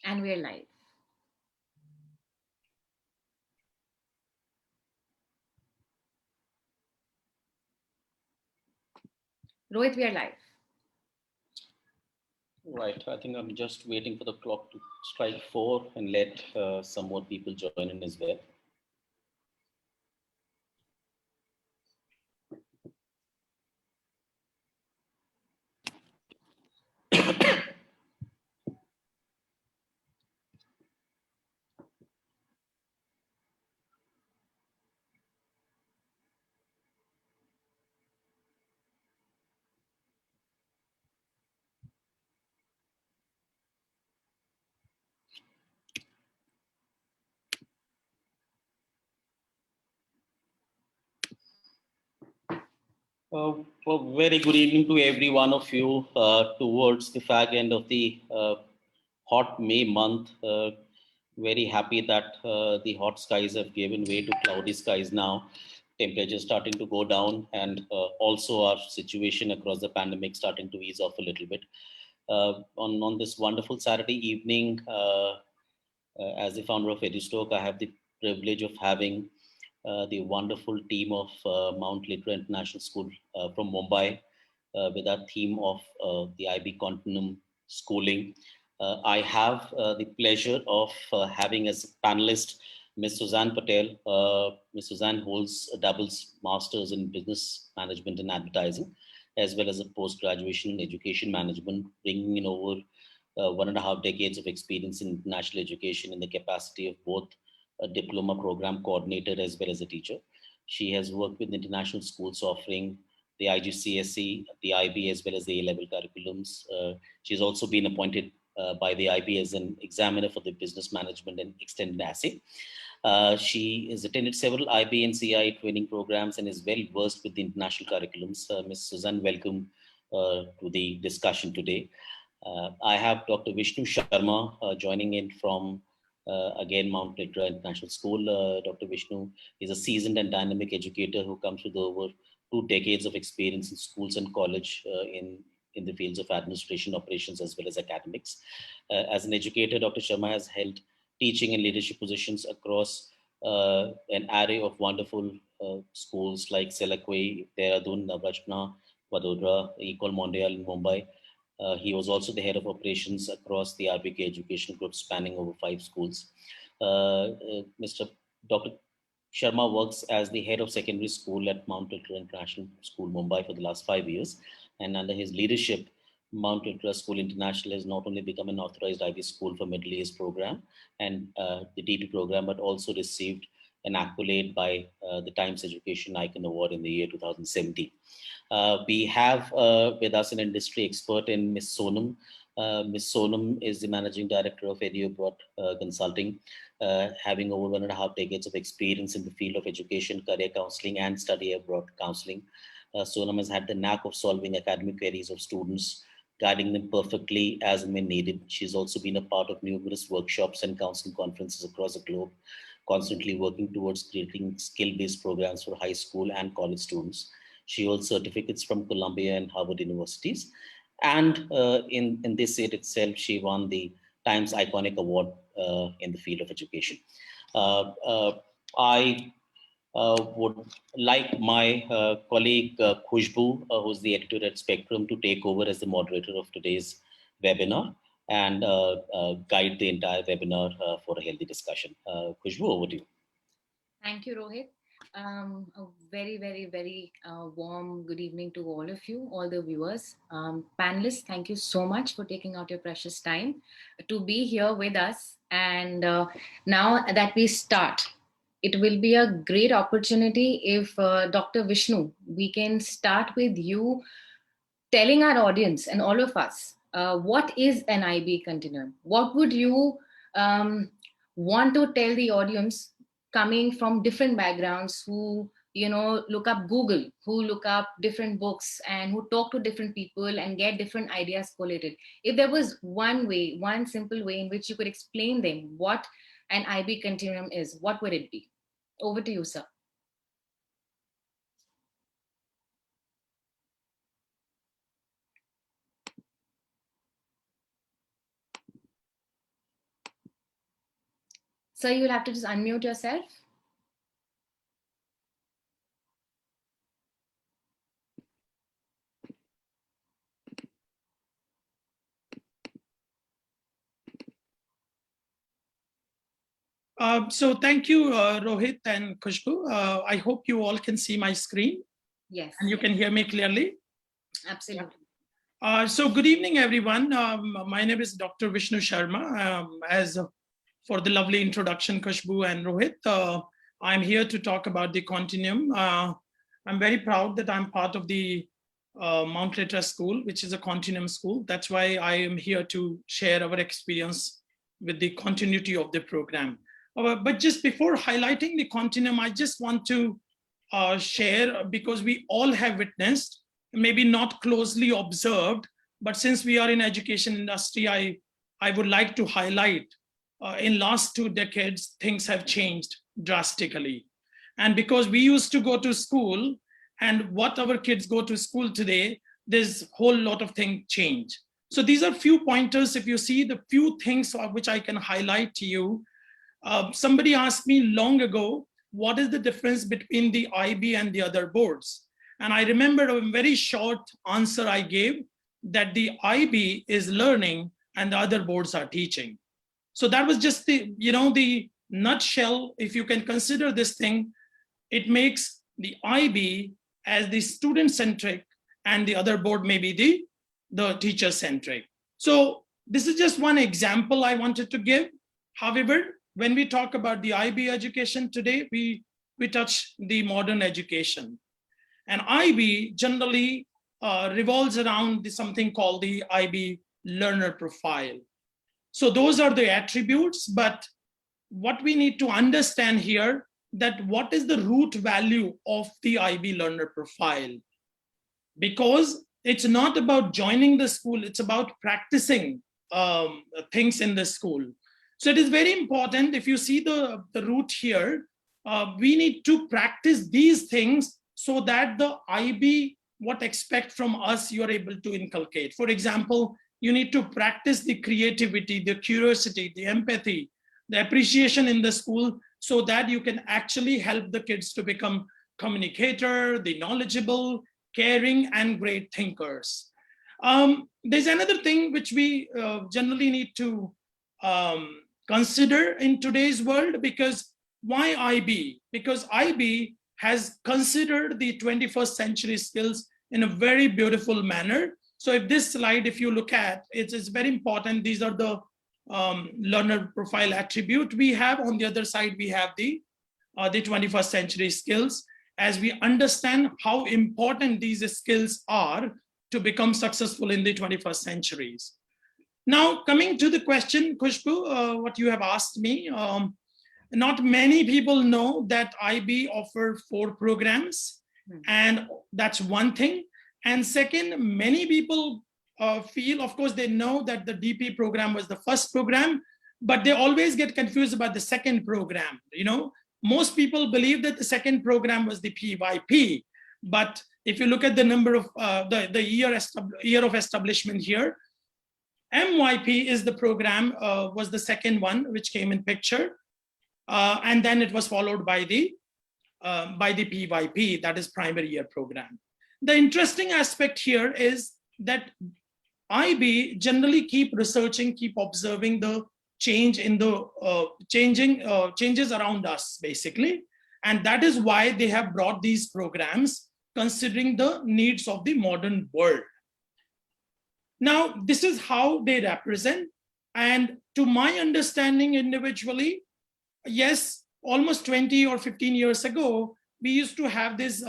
And we're live. Rohit, we are live. Right. I think I'm just waiting for the clock to strike 4 and let some more people join in as well. Well, very good evening to every one of you towards the fag end of the hot May month. Very happy that the hot skies have given way to cloudy skies now. Temperature starting to go down, and also our situation across the pandemic starting to ease off a little bit. On this wonderful Saturday evening, as the founder of Edustoke, I have the privilege of having the wonderful team of Mount Litera International School from Mumbai with our theme of the IB Continuum schooling. I have the pleasure of having as a panelist Ms. Suzanne Patel. Ms. Suzanne holds a doubles master's in business management and advertising, as well as a post-graduation in education management, bringing in over 1.5 decades of experience in international education in the capacity of both a diploma program coordinator as well as a teacher. She has worked with international schools offering the IGCSE, the IB, as well as the A-level curriculums. She's also been appointed by the IB as an examiner for the business management and extended assay. She has attended several IB and CI training programs and is well versed with the international curriculums. Ms. Suzanne, welcome to the discussion today. I have Dr. Vishnu Sharma joining in from again Mount Litera International School. Dr. Vishnu is a seasoned and dynamic educator who comes with over 2 decades of experience in schools and college in the fields of administration, operations, as well as academics. As an educator, Dr. Sharma has held teaching and leadership positions across an array of wonderful schools like Selakwe, Dehradun, Navrajna, Vadodara, Ecole Mondiale in Mumbai. He was also the head of operations across the RBK Education Group, spanning over 5 schools. Mr. Dr. Sharma works as the head of secondary school at Mount Litera International School, Mumbai, for the last 5 years. And under his leadership, Mount Litera School International has not only become an authorized IB school for middle years program and the DP program, but also received an accolade by the Times Education Icon Award in the year 2017. We have with us an industry expert in Ms. Sonam. Ms. Sonam is the managing director of Eduabroad Consulting, having over 1.5 decades of experience in the field of education, career counseling, and study abroad counseling. Sonam has had the knack of solving academic queries of students, guiding them perfectly as and when needed. She's also been a part of numerous workshops and counseling conferences across the globe, constantly working towards creating skill-based programs for high school and college students. She holds certificates from Columbia and Harvard universities. And in this year itself, she won the Times Iconic Award in the field of education. I would like my colleague Khushbu, who's the editor at Spectrum, to take over as the moderator of today's webinar and guide the entire webinar for a healthy discussion. Khushbu, over to you. Thank you, Rohit. A very, very, very warm good evening to all of you, all the viewers. Panelists, thank you so much for taking out your precious time to be here with us. And now that we start, it will be a great opportunity if Dr. Vishnu, we can start with you telling our audience and all of us, what is an IB continuum? What would you want to tell the audience coming from different backgrounds who, look up Google, who look up different books and who talk to different people and get different ideas collated? If there was one way, one simple way in which you could explain them what an IB continuum is, what would it be? Over to you, sir. So you'll have to just unmute yourself. So thank you, Rohit and Khushbu. I hope you all can see my screen. Yes. And you can hear me clearly. Absolutely. So good evening, everyone. My name is Dr. Vishnu Sharma. For the lovely introduction, Khushbu and Rohit, I'm here to talk about the Continuum. I'm very proud that I'm part of the Mount Litera School, which is a Continuum school. That's why I am here to share our experience with the continuity of the program. But just before highlighting the Continuum, I just want to share, because we all have witnessed, maybe not closely observed, but since we are in education industry, I would like to highlight in last 2 decades, things have changed drastically. And because we used to go to school and what our kids go to school today, there's a whole lot of things change. So these are few pointers. If you see the few things which I can highlight to you, somebody asked me long ago, what is the difference between the IB and the other boards? And I remember a very short answer I gave, that the IB is learning and the other boards are teaching. So that was just the nutshell. If you can consider this thing, it makes the IB as the student centric and the other board may be the teacher centric. So this is just one example I wanted to give. However, when we talk about the IB education today, we touch the modern education. And IB generally revolves around something called the IB learner profile. So those are the attributes, but what we need to understand here, that what is the root value of the IB learner profile? Because it's not about joining the school, it's about practicing things in the school. So it is very important. If you see the root here, we need to practice these things so that the IB, what expect from us, you're able to inculcate. For example, you need to practice the creativity, the curiosity, the empathy, the appreciation in the school, so that you can actually help the kids to become communicator, the knowledgeable, caring, and great thinkers. There's another thing which we generally need to consider in today's world, because why IB? Because IB has considered the 21st century skills in a very beautiful manner. So if this slide, if you look at, it's very important. These are the learner profile attribute we have. On the other side, we have the 21st century skills, as we understand how important these skills are to become successful in the 21st centuries. Now, coming to the question, Khushbu, what you have asked me, not many people know that IB offer 4 programs, and that's one thing. And second, many people feel, of course, they know that the DP program was the first program, but they always get confused about the second program. Most people believe that the second program was the PYP, but if you look at the number of the year of establishment here, MYP is the program, was the second one which came in picture, and then it was followed by the PYP, that is primary year program. The interesting aspect here is that IB generally keep researching, keep observing the change in the changes around us, basically. And that is why they have brought these programs, considering the needs of the modern world. Now, this is how they represent. And to my understanding individually, yes, almost 20 or 15 years ago, we used to have this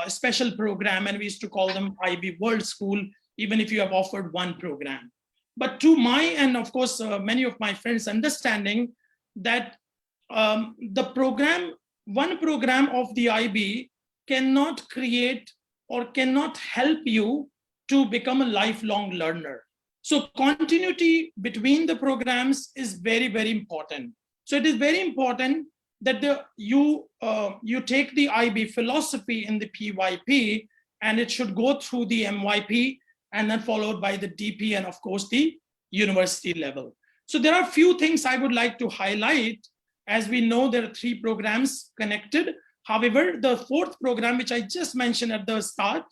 special program, and we used to call them IB World School, even if you have offered one program. But to my, and of course, many of my friends' understanding, that the program, one program of the IB cannot create or cannot help you to become a lifelong learner. So continuity between the programs is very, very important. So it is very important that you take the IB philosophy in the PYP, and it should go through the MYP, and then followed by the DP, and of course the university level. So there are a few things I would like to highlight. As we know, there are 3 programs connected. However, the 4th program, which I just mentioned at the start,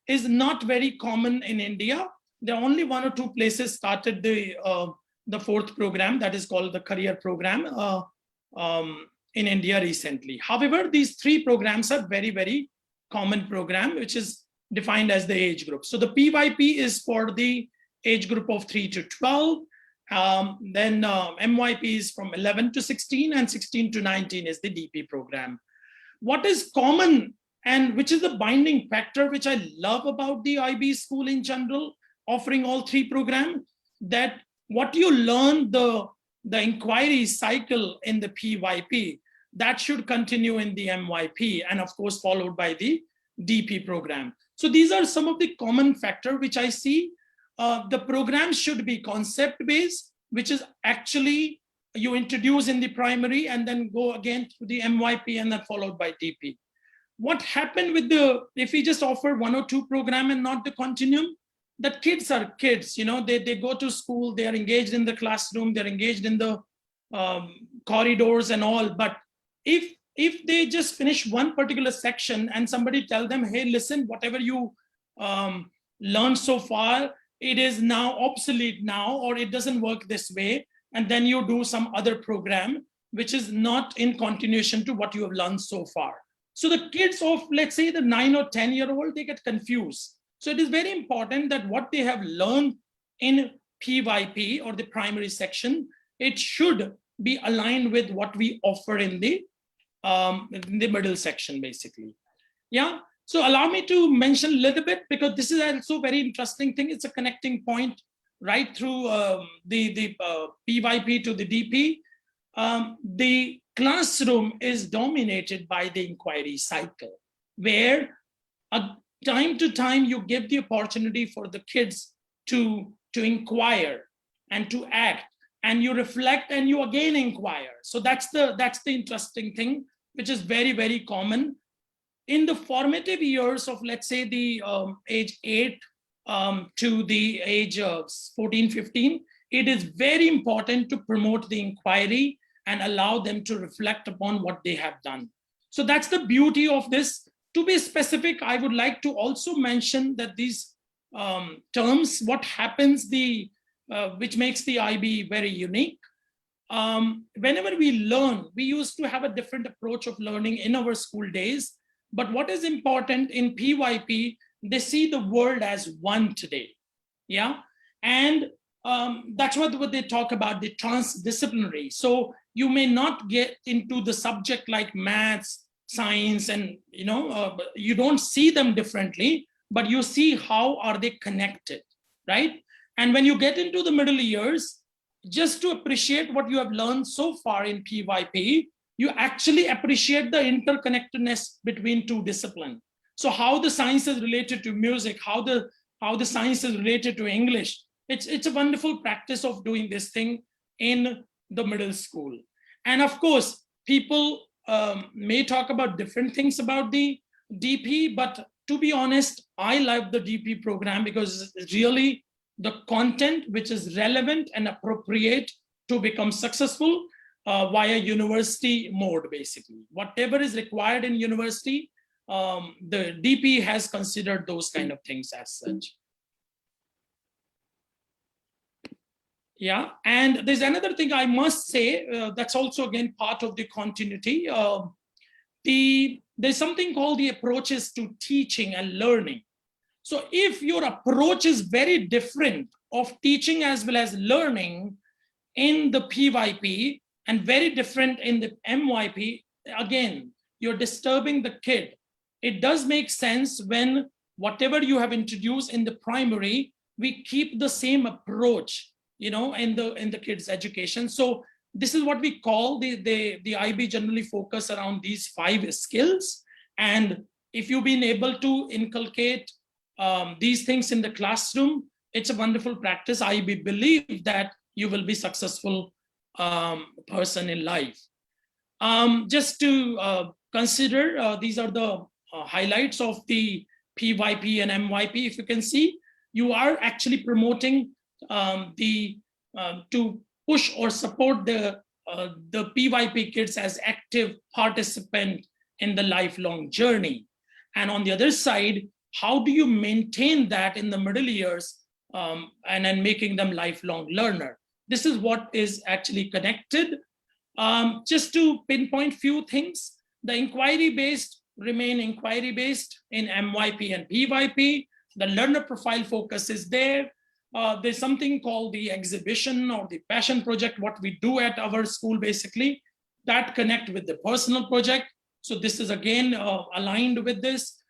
is not very common in India. There are only 1 or 2 places started the 4th program, that is called the career program, in India recently. However, these 3 programs are very, very common program, which is defined as the age group. So the PYP is for the age group of 3 to 12. Then MYP is from 11 to 16, and 16 to 19 is the DP program. What is common and which is the binding factor, which I love about the IB school in general, offering all 3 programs, that what you learn the inquiry cycle in the PYP, that should continue in the MYP, and of course followed by the DP program. So these are some of the common factors which I see. The program should be concept-based, which is actually you introduce in the primary and then go again to the MYP and then followed by DP. What happened with if we just offer 1 or 2 program and not the continuum, the kids are kids, they go to school, they are engaged in the classroom, they're engaged in the corridors and all. But if they just finish one particular section and somebody tell them, hey, listen, whatever you learned so far, it is now obsolete now, or it doesn't work this way, and then you do some other program which is not in continuation to what you have learned so far. So the kids of, let's say, the 9 or 10-year-old, they get confused. So it is very important that what they have learned in PYP or the primary section, it should be aligned with what we offer in the middle section, basically. Yeah. So allow me to mention a little bit, because this is also a very interesting thing. It's a connecting point right through the PYP to the DP. The classroom is dominated by the inquiry cycle, where time to time you give the opportunity for the kids to inquire and to act, and you reflect and you again inquire. So that's the interesting thing, which is very, very common. In the formative years of, let's say, the age 8 to the age of 14, 15, it is very important to promote the inquiry and allow them to reflect upon what they have done. So that's the beauty of this. To be specific, I would like to also mention that these terms, what happens, which makes the IB very unique. Whenever we learn, we used to have a different approach of learning in our school days. But what is important in PYP, they see the world as one today. Yeah. And that's what they talk about, the transdisciplinary. So you may not get into the subject like maths, science, and you don't see them differently, but you see how are they connected, right? And when you get into the middle years, just to appreciate what you have learned so far in PYP, you actually appreciate the interconnectedness between 2 disciplines. So how the science is related to music, how the science is related to English. It's a wonderful practice of doing this thing in the middle school. And of course, people may talk about different things about the DP, but to be honest, I love the DP program because it's really the content which is relevant and appropriate to become successful via university mode, basically. Whatever is required in university, the DP has considered those kind of things as such. Yeah, and there's another thing I must say that's also again part of the continuity. There's something called the approaches to teaching and learning. So if your approach is very different of teaching as well as learning in the PYP and very different in the MYP, again, you're disturbing the kid. It does make sense when whatever you have introduced in the primary, we keep the same approach, in the kids' education. So this is what we call the IB generally focus around these 5 skills. And if you've been able to inculcate these things in the classroom, it's a wonderful practice. I believe that you will be successful person in life. Just to consider, these are the highlights of the PYP and MYP. If you can see, you are actually promoting to push or support the the PYP kids as active participant in the lifelong journey. And on the other side, how do you maintain that in the middle years and then making them lifelong learner? This is what is actually connected. Just to pinpoint few things, the inquiry-based remain inquiry-based in MYP and PYP. The learner profile focus is there. There's something called the exhibition or the passion project, what we do at our school basically, that connect with the personal project. So this is again aligned with this.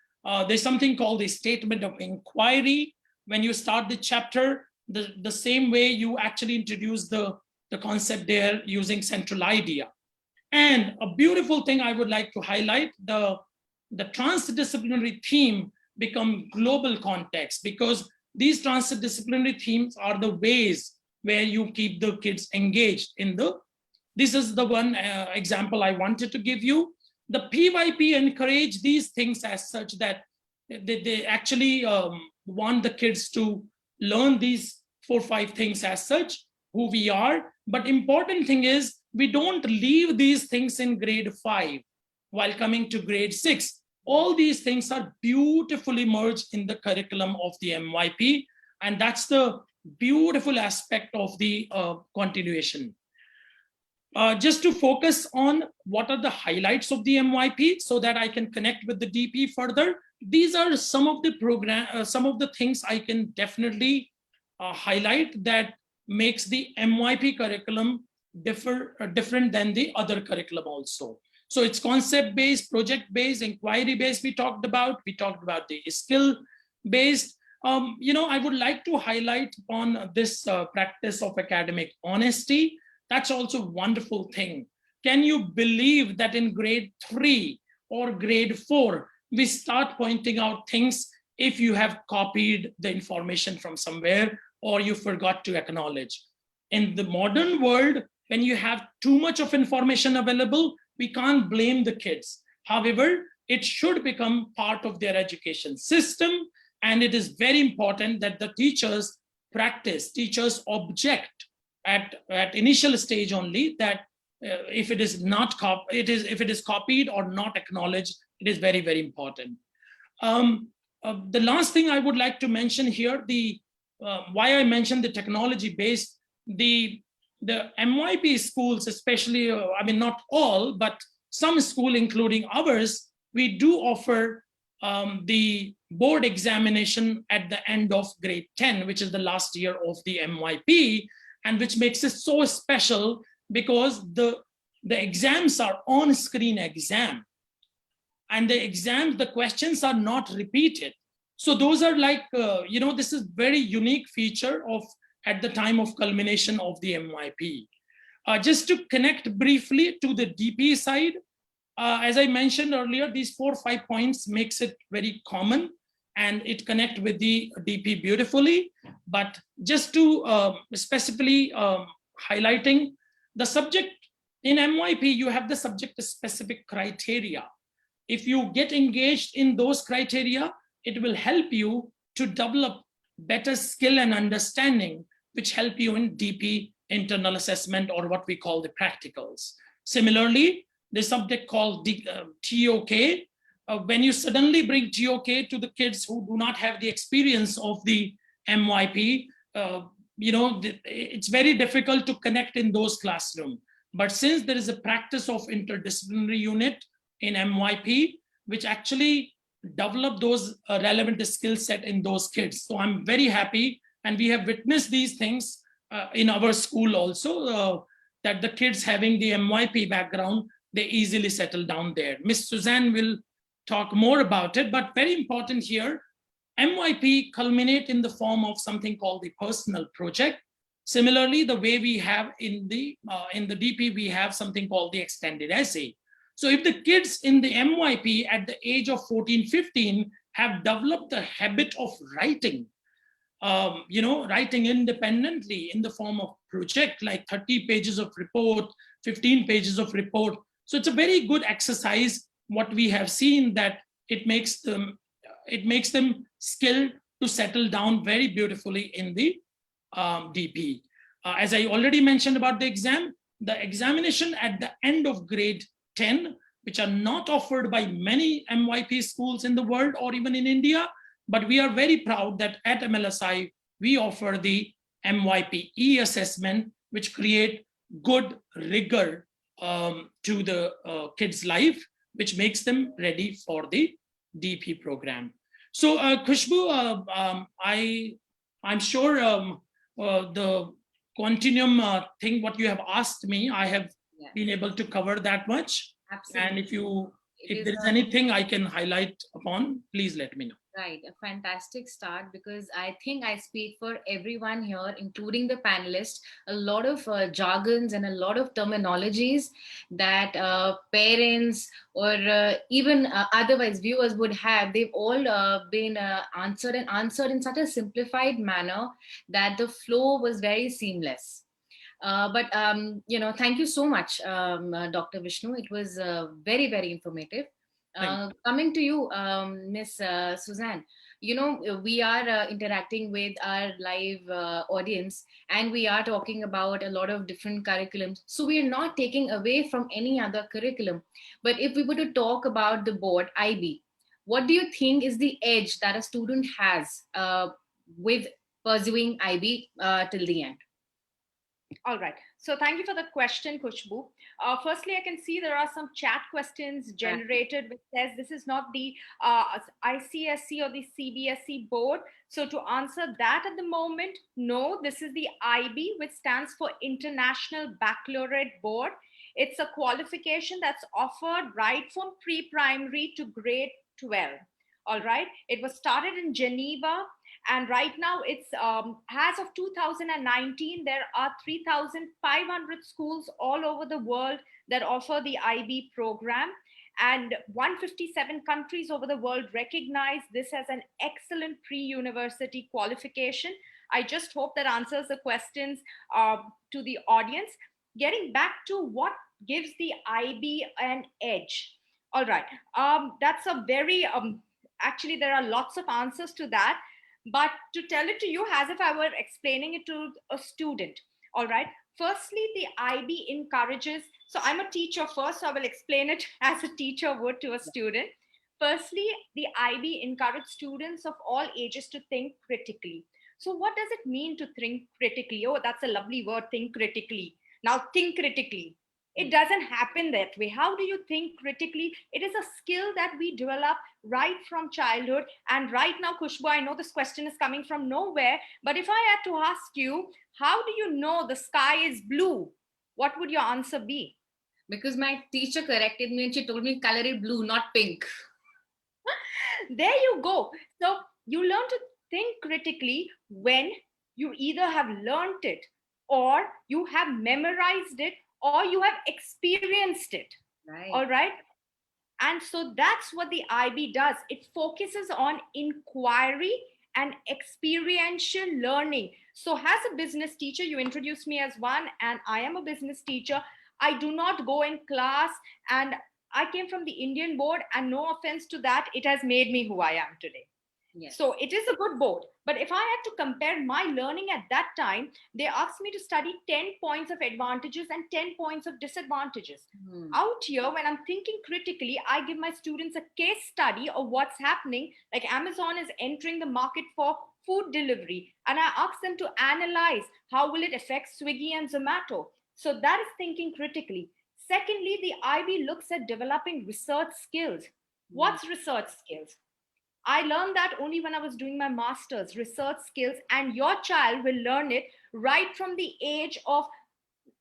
There's something called the statement of inquiry. When you start the chapter, the same way you actually introduce the concept there using central idea. And a beautiful thing I would like to highlight, the transdisciplinary theme become global context, because these transdisciplinary themes are the ways where you keep the kids engaged in this is the one example I wanted to give you. The PYP encourage these things as such that they actually want the kids to learn these 4 or 5 things as such, who we are. But important thing is, we don't leave these things in grade 5 while coming to grade 6. All these things are beautifully merged in the curriculum of the MYP, and that's the beautiful aspect of the continuation. Just to focus on what are the highlights of the MYP so that I can connect with the DP further. These are some of the things I can definitely highlight that makes the MYP curriculum different than the other curriculum also. So it's concept-based, project-based, inquiry-based we talked about the skill-based. I would like to highlight on this practice of academic honesty. That's also a wonderful thing. Can you believe that in grade 3 or grade 4, we start pointing out things if you have copied the information from somewhere or you forgot to acknowledge? In the modern world, when you have too much of information available, we can't blame the kids. However, it should become part of their education system. And it is very important that the teachers object at initial stage only, that if it is copied or not acknowledged, it is very, very important. The last thing I would like to mention here, why I mentioned the technology based, the MYP schools, especially, not all, but some school, including ours, we do offer the board examination at the end of grade 10, which is the last year of the MYP, and which makes it so special because the exams are on-screen exam, and the questions are not repeated. So those are like, this is very unique feature of at the time of culmination of the MYP. Just to connect briefly to the DP side, as I mentioned earlier, these 4 or 5 points makes it very common and it connect with the DP beautifully. But just to specifically highlighting the subject in MYP, you have the subject specific criteria. If you get engaged in those criteria, it will help you to develop better skill and understanding, which help you in DP internal assessment or what we call the practicals. Similarly, the subject called TOK, when you suddenly bring TOK to the kids who do not have the experience of the MYP, it's very difficult to connect in those classrooms. But since there is a practice of interdisciplinary unit in MYP, which actually develop those relevant skill set in those kids. So I'm very happy, and we have witnessed these things in our school also, that the kids having the MYP background, they easily settle down there. Miss Suzanne will talk more about it, but very important here, MYP culminate in the form of something called the personal project. Similarly, the way we have in the DP, we have something called the extended essay. So if the kids in the MYP at the age of 14, 15 have developed the habit of writing, writing independently in the form of project, like 30 pages of report, 15 pages of report. So it's a very good exercise. What we have seen that it makes them skilled to settle down very beautifully in the DP. As I already mentioned about the exam, the examination at the end of grade 10, which are not offered by many MYP schools in the world or even in India. But we are very proud that at MLSI, we offer the MYP e-assessment, which create good rigor to the kids' life, which makes them ready for the DP program. So Khushbu, I'm sure the Continuum thing, what you have asked me, I have been able to cover that much. Absolutely. And if there is anything I can highlight upon, please let me know. Right, a fantastic start, because I think I speak for everyone here, including the panelists, a lot of jargons and a lot of terminologies that parents or even otherwise viewers would have. They've all been answered in such a simplified manner that the flow was very seamless. But thank you so much, Dr. Vishnu. It was very, very informative. Coming to you, Miss Suzanne, we are interacting with our live audience, and we are talking about a lot of different curriculums. So we are not taking away from any other curriculum. But if we were to talk about the board, IB, what do you think is the edge that a student has with pursuing IB till the end? All right. So thank you for the question, Khushbu. Firstly, I can see there are some chat questions generated which says this is not the ICSE or the CBSE board. So to answer that at the moment, no, this is the IB, which stands for International Baccalaureate Board. It's a qualification that's offered right from pre-primary to grade 12. All right. It was started in Geneva. And right now, it's as of 2019, there are 3,500 schools all over the world that offer the IB program. And 157 countries over the world recognize this as an excellent pre-university qualification. I just hope that answers the questions to the audience. Getting back to what gives the IB an edge. All right. That's a very, actually, there are lots of answers to that. But to tell it to you as if I were explaining it to a student, all right? Firstly, the IB encourages, so I'm a teacher first, so I will explain it as a teacher would to a student. Firstly, the IB encourages students of all ages to think critically. So what does it mean to think critically? Oh, that's a lovely word, think critically. Now think critically. It doesn't happen that way. How do you think critically? It is a skill that we develop right from childhood. And right now, Khushbu, I know this question is coming from nowhere, but if I had to ask you, how do you know the sky is blue? What would your answer be? Because my teacher corrected me and she told me color it blue, not pink. There you go. So you learn to think critically when you either have learned it or you have memorized it or you have experienced it. Right. All right. And so that's what the IB does. It focuses on inquiry and experiential learning. So as a business teacher, you introduced me as one, and I am a business teacher. I do not go in class, and I came from the Indian board, and no offense to that, it has made me who I am today. Yes. So it is a good board. But if I had to compare my learning at that time, they asked me to study 10 points of advantages and 10 points of disadvantages. Out here, when I'm thinking critically, I give my students a case study of what's happening. Like Amazon is entering the market for food delivery. And I ask them to analyze how will it affect Swiggy and Zomato. So that is thinking critically. Secondly, the IB looks at developing research skills. What's research skills? I learned that only when I was doing my master's, research skills, and your child will learn it right from the age of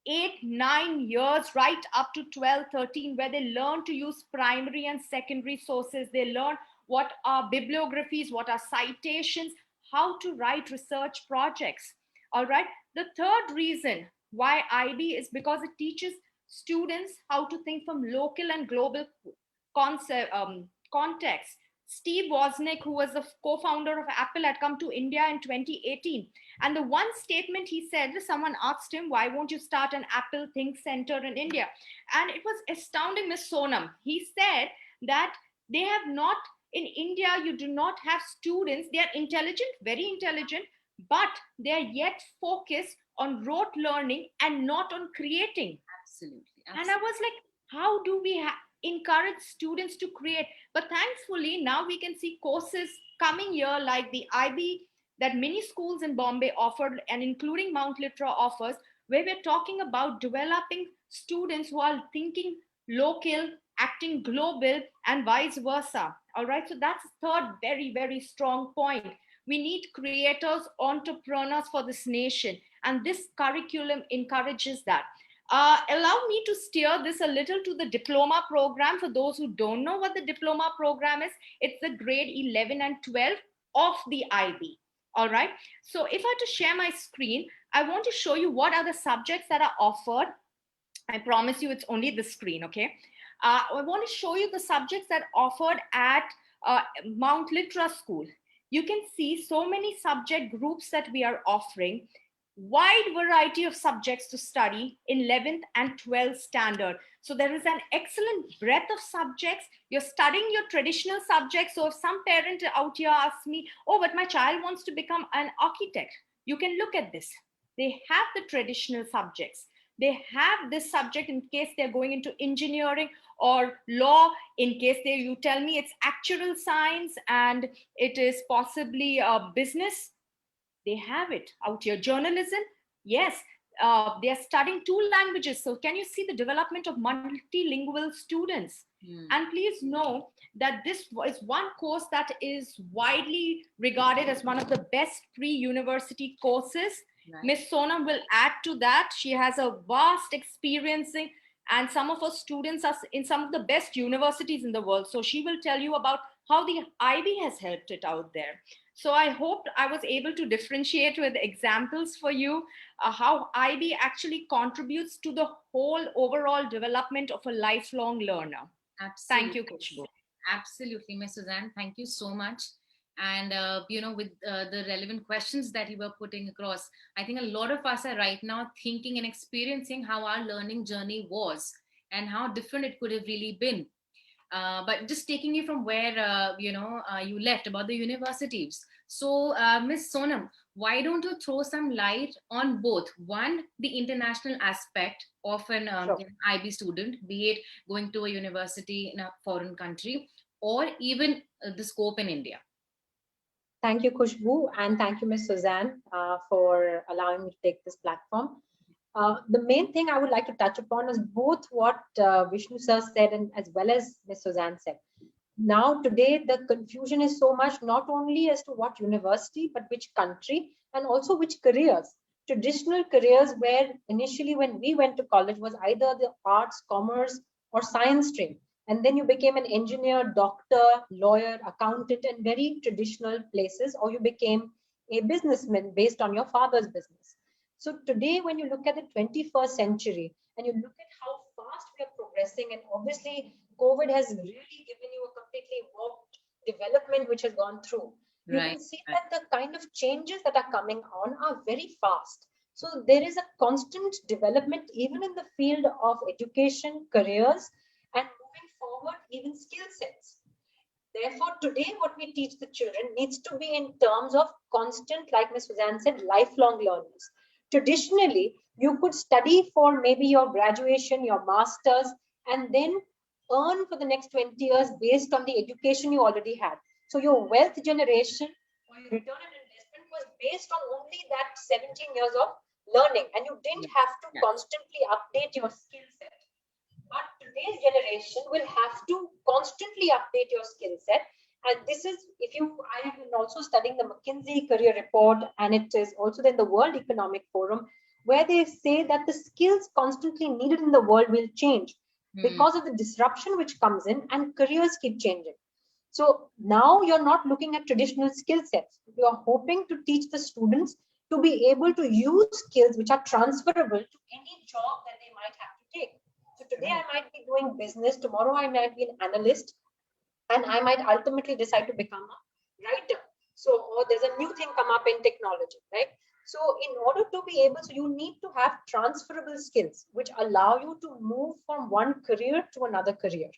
8, 9 years, right up to 12, 13, where they learn to use primary and secondary sources. They learn what are bibliographies, what are citations, how to write research projects. All right. The third reason why IB is because it teaches students how to think from local and global context. Steve Wozniak, who was the co-founder of Apple, had come to India in 2018. And the one statement he said, someone asked him, why won't you start an Apple Think Center in India? And it was astounding, Miss Sonam. He said that they have not, in India, you do not have students. They are intelligent, very intelligent, but they are yet focused on rote learning and not on creating. Absolutely. And I was like, how do we encourage students to create? But thankfully, now we can see courses coming here like the IB that many schools in Bombay offered, and including Mount Litera offers, where we're talking about developing students who are thinking local, acting global, and vice versa. All right. So that's third very, very strong point. We need creators, entrepreneurs for this nation. And this curriculum encourages that. Allow me to steer this a little to the diploma program. For those who don't know what the diploma program is, it's the grade 11 and 12 of the IB. All right. So if I had to share my screen, I want to show you what are the subjects that are offered. I promise you it's only the screen, okay? I want to show you the subjects that are offered at Mount Litera School. You can see so many subject groups that we are offering, wide variety of subjects to study in 11th and 12th standard. So there is an excellent breadth of subjects. You're studying your traditional subjects. So if some parent out here asks me, oh, but my child wants to become an architect, you can look at this. They have the traditional subjects. They have this subject in case they're going into engineering or law, in case you tell me it's actuarial science and it is possibly business. They have it out here. Journalism, yes, they are studying 2 languages. So can you see the development of multilingual students? And please know that this is one course that is widely regarded as one of the best pre-university courses. Right. Miss Sonam will add to that. She has a vast experience and some of her students are in some of the best universities in the world. So she will tell you about how the IB has helped it out there. So I hope I was able to differentiate with examples for you how IB actually contributes to the whole overall development of a lifelong learner. Absolutely. Thank you, Kushbu. Absolutely, Ms. Suzanne. Thank you so much. And, with the relevant questions that you were putting across, I think a lot of us are right now thinking and experiencing how our learning journey was and how different it could have really been. But just taking you from where, you left about the universities. So, Ms. Sonam, why don't you throw some light on both? One, the international aspect of an IB student, be it going to a university in a foreign country or even the scope in India. Thank you, Khushbu, and thank you, Ms. Suzanne, for allowing me to take this platform. The main thing I would like to touch upon is both what Vishnu sir said and as well as Ms. Suzanne said. Now, today, the confusion is so much not only as to what university, but which country and also which careers. Traditional careers where initially when we went to college was either the arts, commerce, or science stream. And then you became an engineer, doctor, lawyer, accountant, and very traditional places, or you became a businessman based on your father's business. So today, when you look at the 21st century and you look at how fast we are progressing, and obviously COVID has really given you a completely warped development which has gone through, you can see that the kind of changes that are coming on are very fast. So there is a constant development even in the field of education, careers, and moving forward, even skill sets. Therefore, today what we teach the children needs to be in terms of constant, like Ms. Suzanne said, lifelong learners. Traditionally, you could study for maybe your graduation, your master's, and then earn for the next 20 years based on the education you already had. So your wealth generation or your return on investment was based on only that 17 years of learning, and you didn't have to constantly update your skill set. But today's generation will have to constantly update your skill set. And this is, I have been also studying the McKinsey career report, and it is also in the World Economic Forum, where they say that the skills constantly needed in the world will change because of the disruption which comes in, and careers keep changing. So now you're not looking at traditional skill sets. You're hoping to teach the students to be able to use skills which are transferable to any job that they might have to take. So today I might be doing business, tomorrow I might be an analyst, and I might ultimately decide to become a writer. So, or there's a new thing come up in technology, right? So in order to be able, so you need to have transferable skills which allow you to move from one career to another career.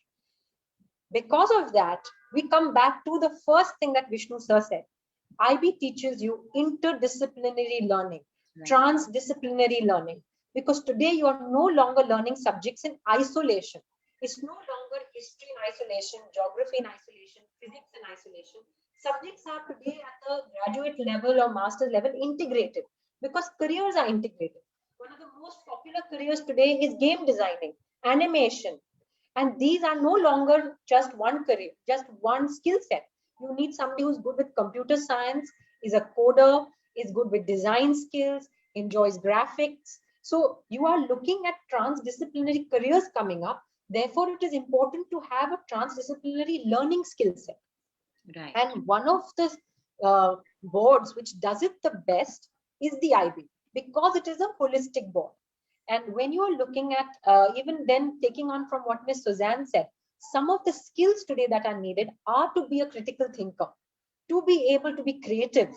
Because of that, we come back to the first thing that Vishnu sir said. IB teaches you interdisciplinary learning, transdisciplinary learning, because today you are no longer learning subjects in isolation. It's no longer history in isolation, geography in isolation, physics in isolation. Subjects are today at the graduate level or master's level integrated because careers are integrated. One of the most popular careers today is game designing, animation, and these are no longer just one career, just one skill set. You need somebody who's good with computer science, is a coder, is good with design skills, enjoys graphics. So you are looking at transdisciplinary careers coming up. Therefore, it is important to have a transdisciplinary learning skill set. Right. And one of the boards which does it the best is the IB, because it is a holistic board. And when you are looking at, even then taking on from what Ms. Suzanne said, some of the skills today that are needed are to be a critical thinker, to be able to be creative,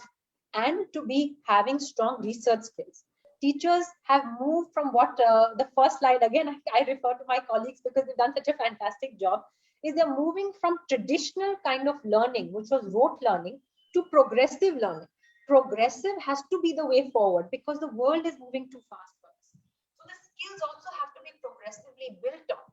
and to be having strong research skills. Teachers have moved from what the first slide, again, I refer to my colleagues because they've done such a fantastic job, is they're moving from traditional kind of learning, which was rote learning, to progressive learning. Progressive has to be the way forward because the world is moving too fast for us. So the skills also have to be progressively built on.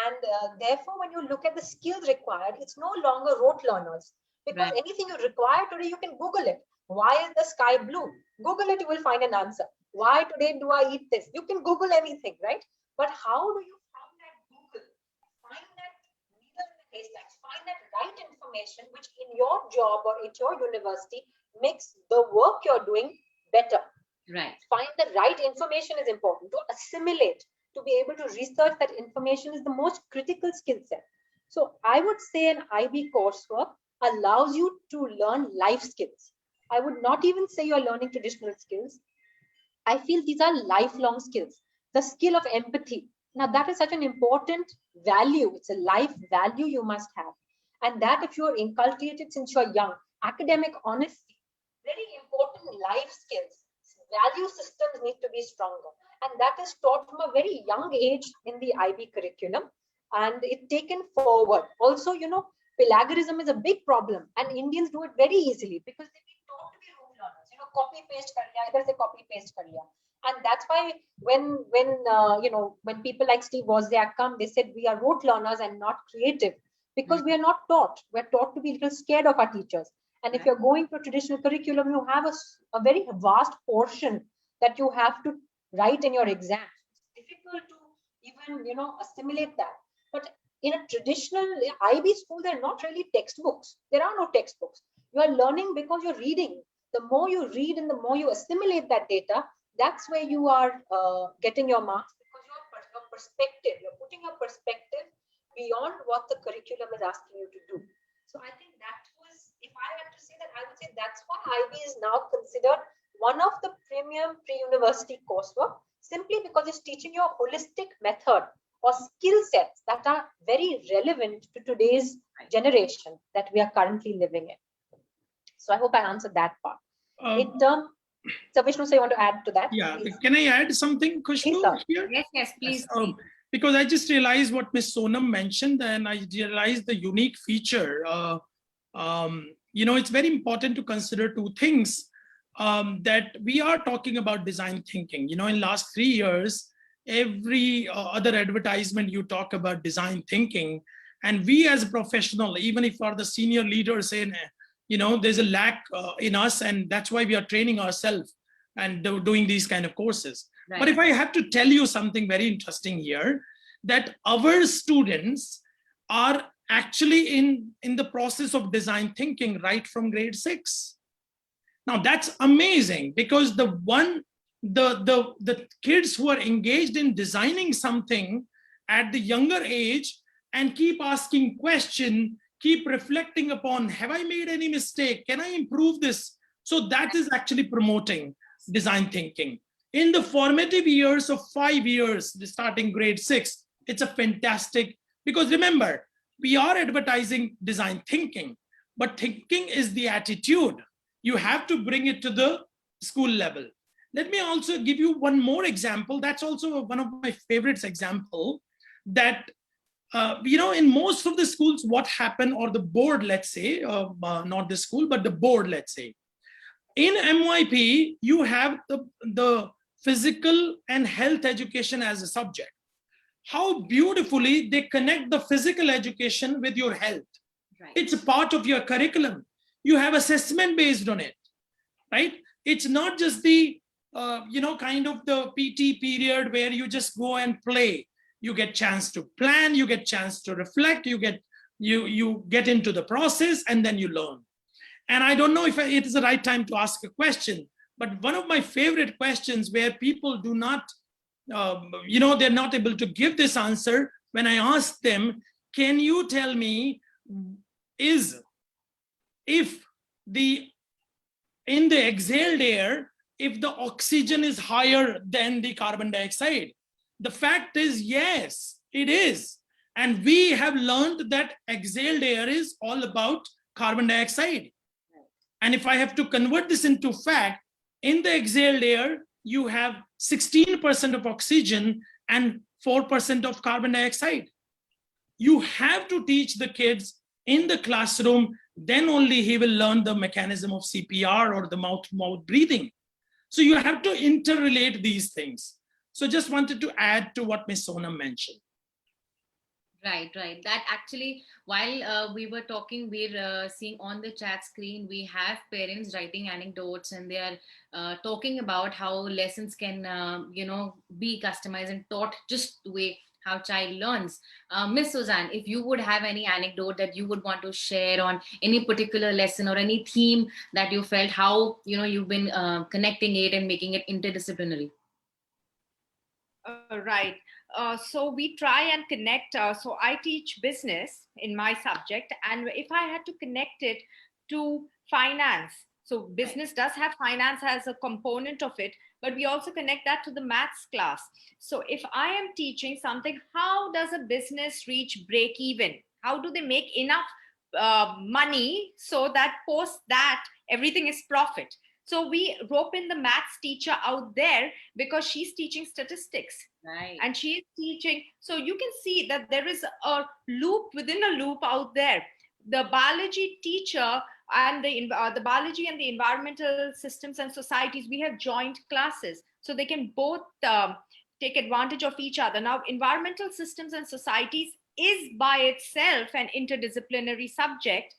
And therefore, when you look at the skills required, it's no longer rote learners, because Right. anything you require today, you can Google it. Why is the sky blue? Google it, you will find an answer. Why today do I eat this? You can Google anything, right? But how do you from that Google find that needle in the haystack, find that right information which in your job or at your university makes the work you're doing better? Right. Find the right information is important. To assimilate, to be able to research that information is the most critical skill set. So I would say an IB coursework allows you to learn life skills. I would not even say you're learning traditional skills. I feel these are lifelong skills. The skill of empathy. Now, that is such an important value. It's a life value you must have. And that, if you're inculcated since you're young, academic honesty, very important life skills. Value systems need to be stronger. And that is taught from a very young age in the IB curriculum. And it's taken forward. Also, plagiarism is a big problem. And Indians do it very easily because they've been taught to be rote learners. Copy paste kar liya, idhar se copy paste kar liya. And that's why when people like Steve Wozniak come, they said we are rote learners and not creative, because we are not taught. We're taught to be a little scared of our teachers. And if you're going to a traditional curriculum, you have a very vast portion that you have to write in your exams. It's difficult to even assimilate that. But in a traditional IB school, there are not really textbooks. There are no textbooks. You are learning because you're reading. The more you read and the more you assimilate that data, that's where you are getting your marks, because your perspective, you're putting your perspective beyond what the curriculum is asking you to do. So I think that was, if I had to say that, I would say that's why IB is now considered one of the premium pre-university coursework, simply because it's teaching you a holistic method or skill sets that are very relevant to today's generation that we are currently living in. So I hope I answered that part. So Vishnu, so you want to add to that? Yeah, please? Can I add something, Khushbu, here? Yes, please. Because I just realized what Ms. Sonam mentioned, and I realized the unique feature. It's very important to consider two things, that we are talking about design thinking. In last 3 years, every other advertisement you talk about design thinking, and we as a professional, even if we are the senior leaders in, there's a lack in us, and that's why we are training ourselves and doing these kind of courses. Right. But if I have to tell you something very interesting here, that our students are actually in the process of design thinking right from grade 6. Now that's amazing, because the kids who are engaged in designing something at the younger age and keep asking questions, keep reflecting upon, have I made any mistake? Can I improve this? So that is actually promoting design thinking. In the formative years of 5 years, starting grade 6, it's a fantastic, because remember, we are advertising design thinking, but thinking is the attitude. You have to bring it to the school level. Let me also give you one more example. That's also one of my favorites example, that in most of the schools, what happened, or the board, let's say, not the school, but the board, let's say, in MYP, you have the physical and health education as a subject. How beautifully they connect the physical education with your health. Right. It's a part of your curriculum. You have assessment based on it, right? It's not just the, kind of the PT period where you just go and play. You get chance to plan, you get chance to reflect, you get into the process, and then you learn. And I don't know if it is the right time to ask a question, but one of my favorite questions where people do not, they're not able to give this answer, when I ask them, can you tell me, is if in the exhaled air, if the oxygen is higher than the carbon dioxide? The fact is, yes, it is. And we have learned that exhaled air is all about carbon dioxide. And if I have to convert this into fact, in the exhaled air, you have 16% of oxygen and 4% of carbon dioxide. You have to teach the kids in the classroom, then only he will learn the mechanism of CPR or the mouth-to-mouth breathing. So you have to interrelate these things. So just wanted to add to what Ms. Sonam mentioned. Right. That actually, while we were talking, we're seeing on the chat screen, we have parents writing anecdotes, and they are talking about how lessons can, be customized and taught just the way how child learns. Miss Suzanne, if you would have any anecdote that you would want to share on any particular lesson or any theme that you felt, how, you've been connecting it and making it interdisciplinary. Right. So we try and connect. So I teach business in my subject, and if I had to connect it to finance, so business does have finance as a component of it, but we also connect that to the maths class. So if I am teaching something, how does a business reach break even? How do they make enough money so that post that everything is profit? So we rope in the maths teacher out there because she's teaching statistics. Right. And she is teaching. So you can see that there is a loop within a loop out there. The biology teacher and the biology and the environmental systems and societies, we have joined classes. So they can both take advantage of each other. Now, environmental systems and societies is by itself an interdisciplinary subject.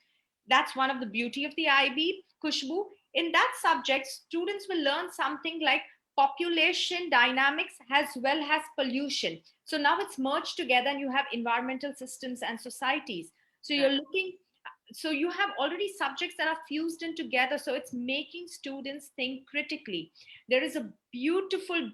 That's one of the beauty of the IB, Khushbu. In that subject, students will learn something like population dynamics as well as pollution. So now it's merged together and you have environmental systems and societies. So you're looking, so you have already subjects that are fused in together. So it's making students think critically. There is a beautiful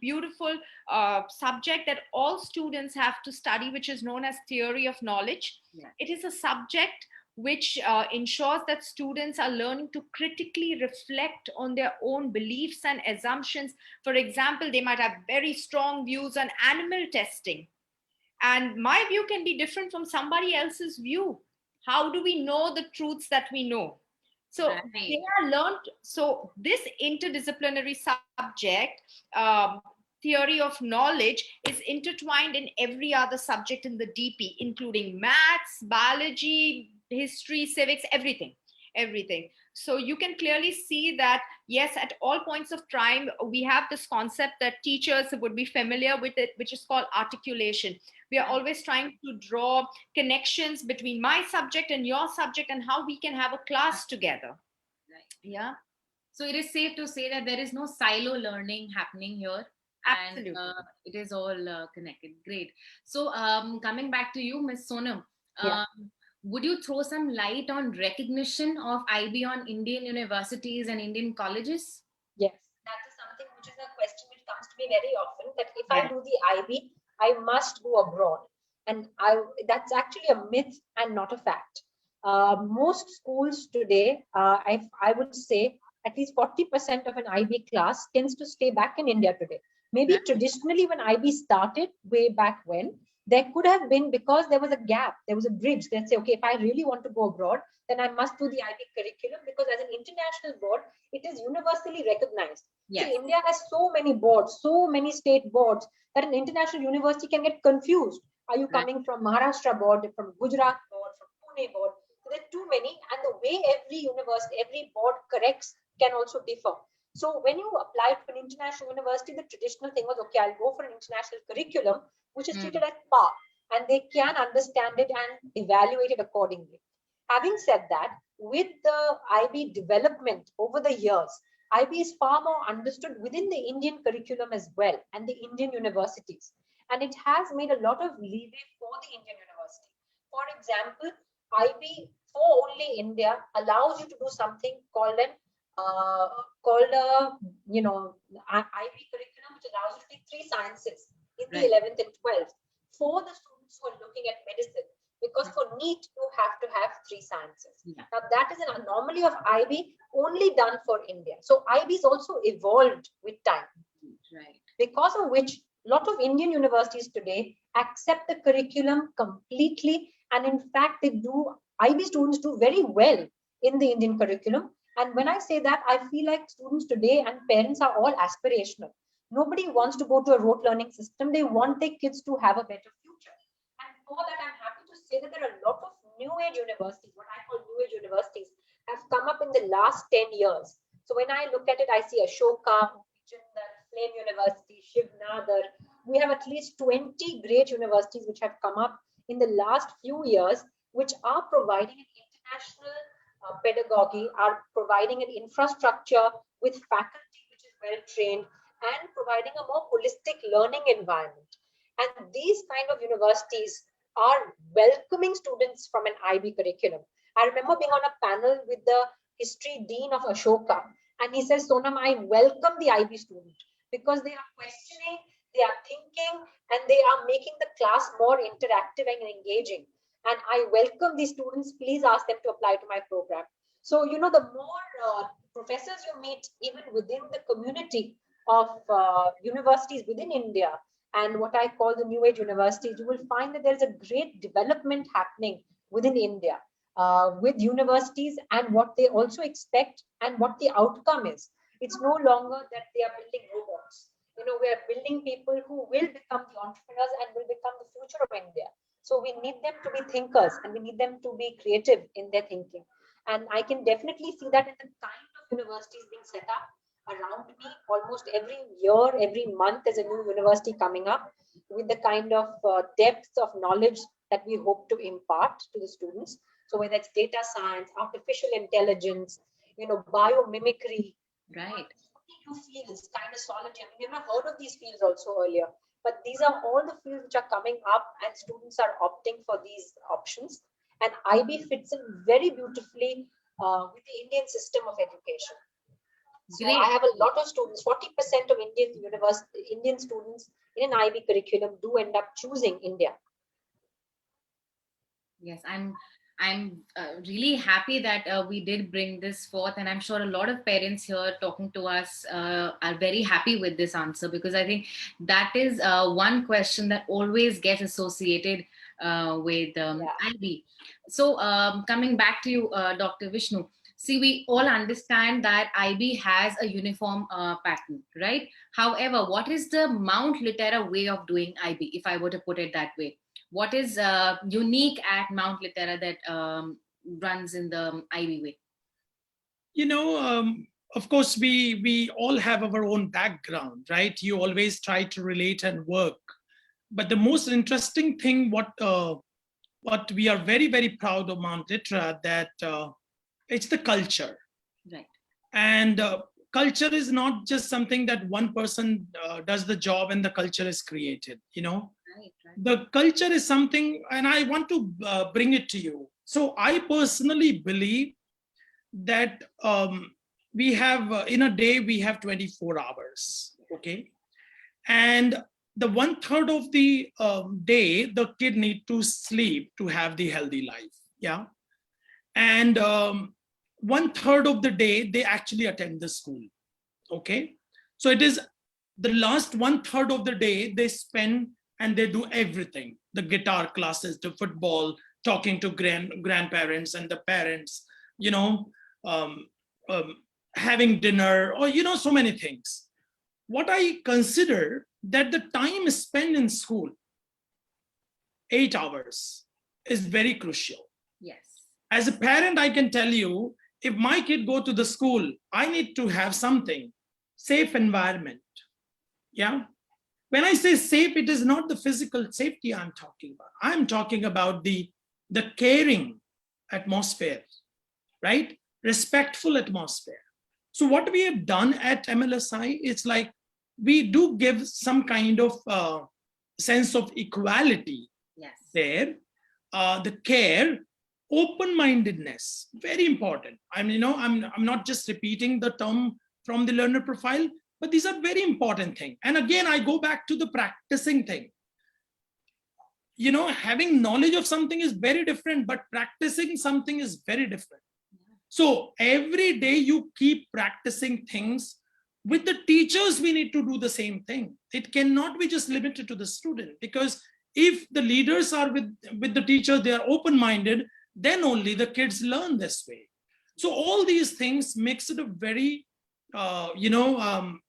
subject that all students have to study, which is known as theory of knowledge. Yeah. It is a subject which ensures that students are learning to critically reflect on their own beliefs and assumptions. For example, they might have very strong views on animal testing, and my view can be different from somebody else's view. How do we know the truths that we know? So they are learned. So this interdisciplinary subject, theory of knowledge, is intertwined in every other subject in the DP, including maths, biology, history, civics, everything. So you can clearly see that, yes, at all points of time, we have this concept that teachers would be familiar with it, which is called articulation. We are always trying to draw connections between my subject and your subject and how we can have a class together. Right. Yeah. So it is safe to say that there is no silo learning happening here. Absolutely. And it is all connected. Great. So coming back to you, Ms. Sonam, would you throw some light on recognition of IB on Indian universities and Indian colleges? Yes, that is something which is a question which comes to me very often, that if I do the IB, I must go abroad. And that's actually a myth and not a fact. Most schools today, I would say at least 40% of an IB class tends to stay back in India today. Maybe traditionally when IB started way back when, there could have been, because there was a gap, there was a bridge that say, okay, if I really want to go abroad, then I must do the IB curriculum, because as an international board, it is universally recognized. Yes. See, India has so many boards, so many state boards, that an international university can get confused. Are you coming from Maharashtra board, from Gujarat board, from Pune board? So there are too many, and the way every university, every board corrects can also differ. So when you apply to an international university, the traditional thing was, okay, I'll go for an international curriculum, which is treated as par, and they can understand it and evaluate it accordingly. Having said that, with the IB development over the years, IB is far more understood within the Indian curriculum as well and the Indian universities. And it has made a lot of leeway for the Indian university. For example, IB for only India allows you to do something called an IB curriculum, which allows you to take 3 sciences in the 11th and 12th for the students who are looking at medicine. Because for NEET, you have to have 3 sciences. Now, that is an anomaly of IB only done for India. So IB is also evolved with time. Because of which, a lot of Indian universities today accept the curriculum completely. And in fact, IB students do very well in the Indian curriculum. And when I say that, I feel like students today and parents are all aspirational. Nobody wants to go to a rote learning system. They want their kids to have a better future. And for that, I'm happy to say that there are a lot of new age universities, what I call new age universities, have come up in the last 10 years. So when I look at it, I see Ashoka, Flame University, Shiv Nadar. We have at least 20 great universities which have come up in the last few years, which are providing an international pedagogy, are providing an infrastructure with faculty which is well trained, and providing a more holistic learning environment. And these kind of universities are welcoming students from an IB curriculum. I remember being on a panel with the history dean of Ashoka, and he says, Sonam, I welcome the IB student because they are questioning, they are thinking, and they are making the class more interactive and engaging. And I welcome these students. Please ask them to apply to my program. So, the more professors you meet, even within the community of universities within India, and what I call the new age universities, you will find that there's a great development happening within India with universities and what they also expect and what the outcome is. It's no longer that they are building robots. We are building people who will become the entrepreneurs and will become the future of India. So we need them to be thinkers and we need them to be creative in their thinking. And I can definitely see that in the kind of universities being set up around me. Almost every year, every month, there's a new university coming up with the kind of depth of knowledge that we hope to impart to the students. So whether it's data science, artificial intelligence, biomimicry, right? New fields, kinesiology. I mean, we've not heard of these fields also earlier, but these are all the fields which are coming up, and students are opting for these options. And IB fits in very beautifully with the Indian system of education. So I have a lot of students. 40% of Indian students in an IB curriculum do end up choosing India. Yes, I'm really happy that we did bring this forth, and I'm sure a lot of parents here talking to us are very happy with this answer, because I think that is one question that always gets associated with IB. So coming back to you, Dr. Vishnu, see, we all understand that IB has a uniform pattern, right? However, what is the Mount Litera way of doing IB, if I were to put it that way? What is unique at Mount Litera that runs in the IB way? Of course, we all have our own background, right? You always try to relate and work. But the most interesting thing, what we are very, very proud of Mount Litera, that it's the culture. Right. And culture is not just something that one person does the job and the culture is created, Right. The culture is something, and I want to bring it to you. So I personally believe that we have, in a day, we have 24 hours, okay? And the 1/3 of the day, the kid need to sleep to have the healthy life, yeah? And 1/3 of the day, they actually attend the school, okay? So it is the last 1/3 of the day they spend and they do everything, the guitar classes, the football, talking to grandparents and the parents, having dinner, or, so many things. What I consider that the time spent in school, 8 hours, is very crucial. Yes. As a parent, I can tell you, if my kid go to the school, I need to have something safe environment. Yeah. When I say safe, it is not the physical safety I'm talking about. I'm talking about the caring atmosphere, right? Respectful atmosphere. So what we have done at MLSI, it's like we do give some kind of sense of equality there, the care, open-mindedness, very important. I'm not just repeating the term from the learner profile, but these are very important things. And again, I go back to the practicing thing. Having knowledge of something is very different, but practicing something is very different. So every day you keep practicing things. With the teachers, we need to do the same thing. It cannot be just limited to the student, because if the leaders are with the teacher, they are open-minded, then only the kids learn this way. So all these things makes it a very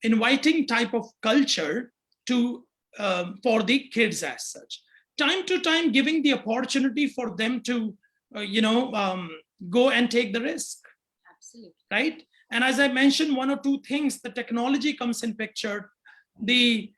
inviting type of culture for the kids as such. Time to time, giving the opportunity for them to go and take the risk. Absolutely. Right. And as I mentioned, one or two things, the technology comes in picture, the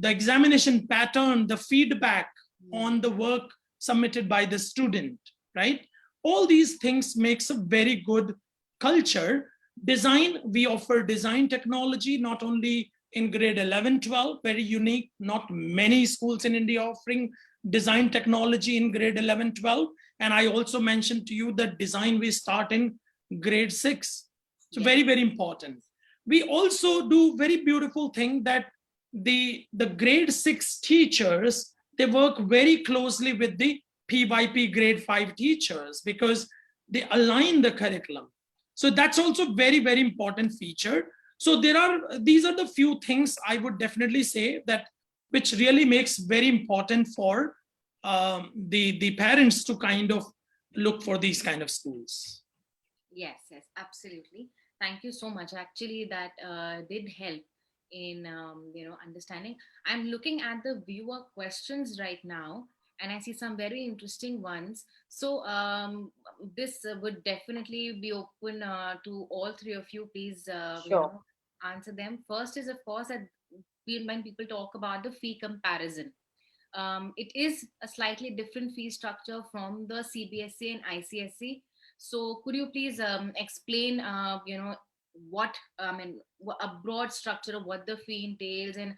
examination pattern, the feedback on the work submitted by the student, right? All these things makes a very good culture. Design, we offer design technology, not only in grade 11, 12, very unique, not many schools in India offering design technology in grade 11, 12. And I also mentioned to you that design we start in grade 6. So very, very important. We also do very beautiful thing that the grade 6 teachers, they work very closely with the PYP grade 5 teachers because they align the curriculum. So that's also very, very important feature. So these are the few things I would definitely say that which really makes very important for the parents to kind of look for these kind of schools. Yes, absolutely. Thank you so much. Actually, that did help in understanding. I'm looking at the viewer questions right now, and I see some very interesting ones. So this would definitely be open to all three of you. Please answer them. First is, of course, that when people talk about the fee comparison. It is a slightly different fee structure from the CBSE and ICSE. So could you please explain, what a broad structure of what the fee entails, and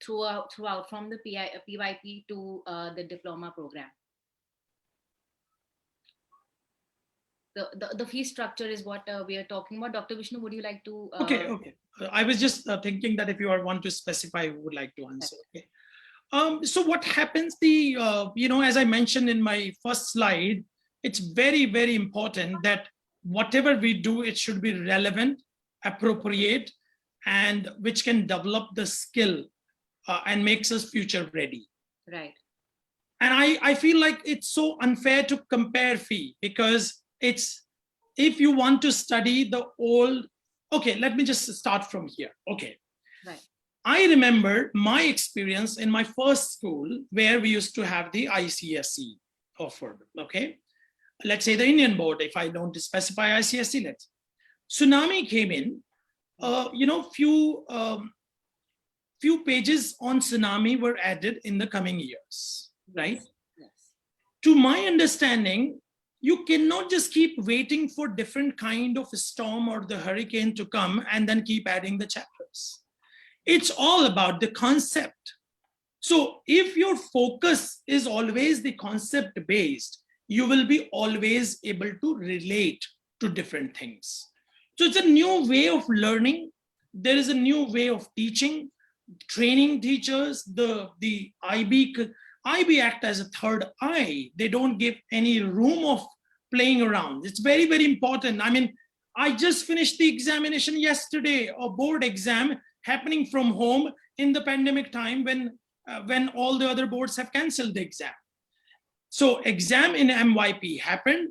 throughout from the PYP to the diploma program. The fee structure is what we are talking about. Dr. Vishnu, would you like to? Okay. I was just thinking that if you want to specify, you would like to answer. Okay. So what happens? As I mentioned in my first slide, it's very, very important that whatever we do, it should be relevant, appropriate, and which can develop the skill and makes us future ready. Right. And I feel like it's so unfair to compare fee, because if you want to study the old, okay, let me just start from here. Okay. Right. I remember my experience in my first school where we used to have the ICSE offered. Okay. Let's say the Indian board, if I don't specify ICSE, let's. Tsunami came in, few pages on tsunami were added in the coming years, right? Yes. To my understanding, you cannot just keep waiting for different kind of storm or the hurricane to come and then keep adding the chapters. It's all about the concept. So if your focus is always the concept based, you will be always able to relate to different things. So it's a new way of learning. There is a new way of teaching, training teachers. The IB act as a third eye. They don't give any room of playing around. It's very, very important. I mean, I just finished the examination yesterday, a board exam happening from home in the pandemic time when all the other boards have canceled the exam. So exam in MYP happened.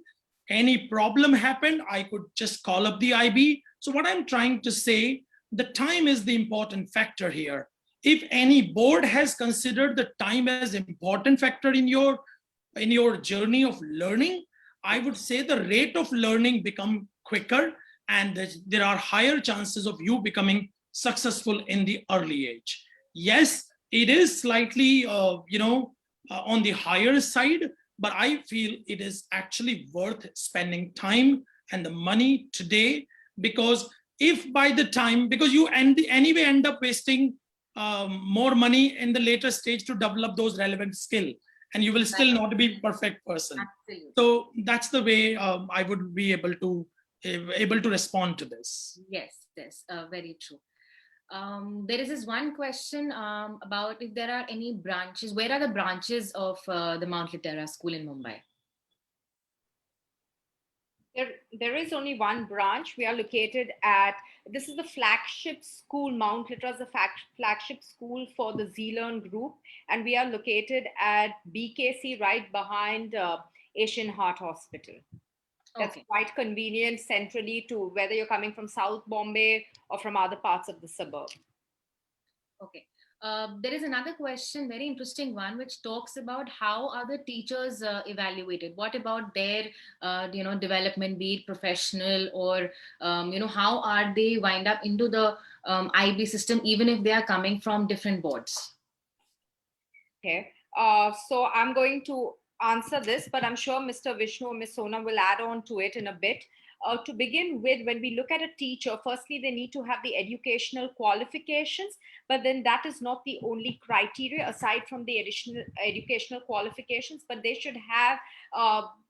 Any problem happened, I could just call up the IB. So what I'm trying to say, the time is the important factor here. If any board has considered the time as important factor in your journey of learning, I would say the rate of learning become quicker and there are higher chances of you becoming successful in the early age. Yes, it is slightly, on the higher side, but I feel it is actually worth spending time and the money today, because if by the time, because you anyway end up wasting more money in the later stage to develop those relevant skill, and you will still not be a perfect person. Absolutely. So that's the way I would be able to respond to this. Yes, very true. There is this one question about if there are any branches. Where are the branches of the Mount Litera School in Mumbai? There is only one branch. We are located at, this is the flagship school. Mount Litera is the flagship school for the Z-Learn group. And we are located at BKC, right behind Asian Heart Hospital. That's quite convenient centrally to whether you're coming from South Bombay or from other parts of the suburb. Okay. There is another question, very interesting one, which talks about how are the teachers evaluated? What about their, development, be it professional or, how are they wind up into the IB system, even if they are coming from different boards? Okay. So I'm going to answer this, but I'm sure Mr. Vishnu or Ms. Sonam will add on to it in a bit. To begin with, when we look at a teacher, firstly, they need to have the educational qualifications, but then that is not the only criteria aside from the additional educational qualifications, but they should have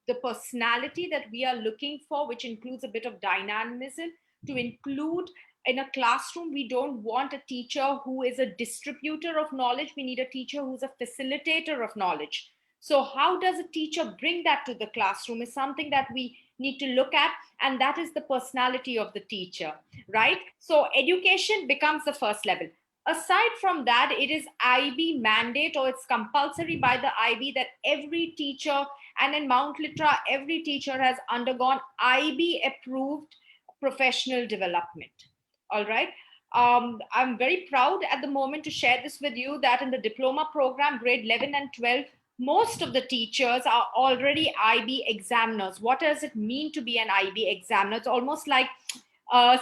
the personality that we are looking for, which includes a bit of dynamism. To include in a classroom, we don't want a teacher who is a distributor of knowledge. We need a teacher who's a facilitator of knowledge. So how does a teacher bring that to the classroom is something that we need to look at, and that is the personality of the teacher, right? So education becomes the first level. Aside from that, it is IB mandate, or it's compulsory by the IB that every teacher, and in Mount Litera, every teacher has undergone IB approved professional development. All right. I'm very proud at the moment to share this with you that in the diploma program, grade 11 and 12, most of the teachers are already IB examiners. What does it mean to be an IB examiner? It's almost like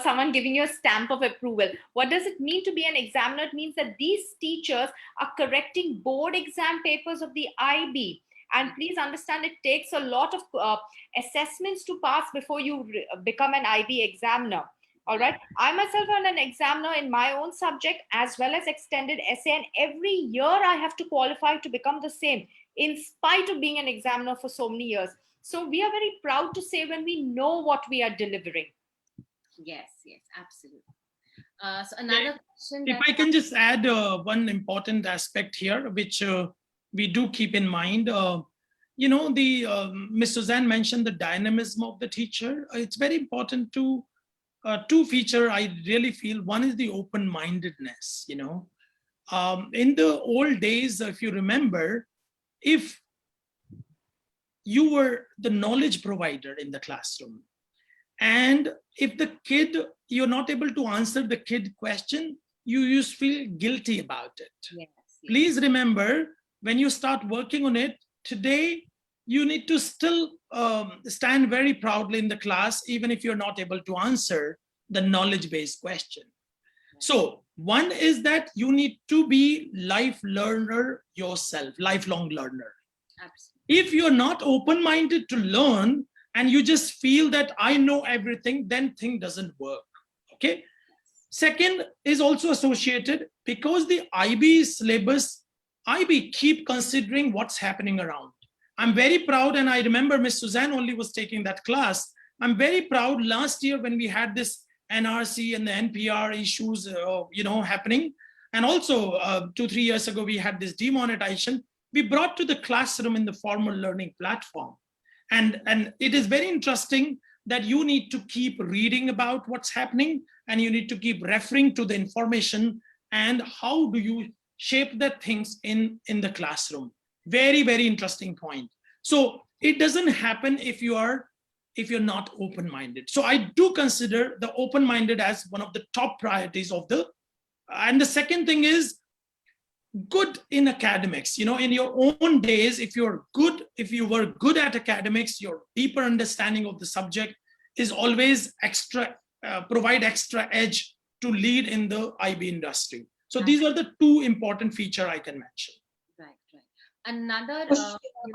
someone giving you a stamp of approval. What does it mean to be an examiner? It means that these teachers are correcting board exam papers of the IB. And please understand, it takes a lot of assessments to pass before you become an IB examiner. All right. I myself am an examiner in my own subject as well as extended essay. And every year I have to qualify to become the same, in spite of being an examiner for so many years. So we are very proud to say when we know what we are delivering. Yes, absolutely. So another question. If I can just add one important aspect here, which we do keep in mind, Ms. Suzanne mentioned the dynamism of the teacher. It's very important to two feature I really feel. One is the open-mindedness. In the old days, if you remember, if you were the knowledge provider in the classroom, and if the kid, you're not able to answer the kid question, you used to feel guilty about it. Yes. Please remember, when you start working on it today, you need to still stand very proudly in the class, even if you're not able to answer the knowledge-based question. So one is that you need to be life learner yourself, lifelong learner. Absolutely. If you're not open-minded to learn and you just feel that I know everything, then thing doesn't work. Okay. Second is also associated, because the IB syllabus, IB keep considering what's happening around. I'm very proud, and I remember Ms. Suzanne only was taking that class. I'm very proud last year when we had this NRC and the NPR issues, happening. And also 2-3 years ago, we had this demonetization. We brought to the classroom in the formal learning platform. And it is very interesting that you need to keep reading about what's happening, and you need to keep referring to the information and how do you shape the things in the classroom. Very, very interesting point. So it doesn't happen if you're not open-minded. So I do consider the open-minded as one of the top priorities of and the second thing is good in academics. In your own days, if you were good at academics, your deeper understanding of the subject is always extra provide extra edge to lead in the IB industry. So Right. these are the two important features I can mention. Right. Another.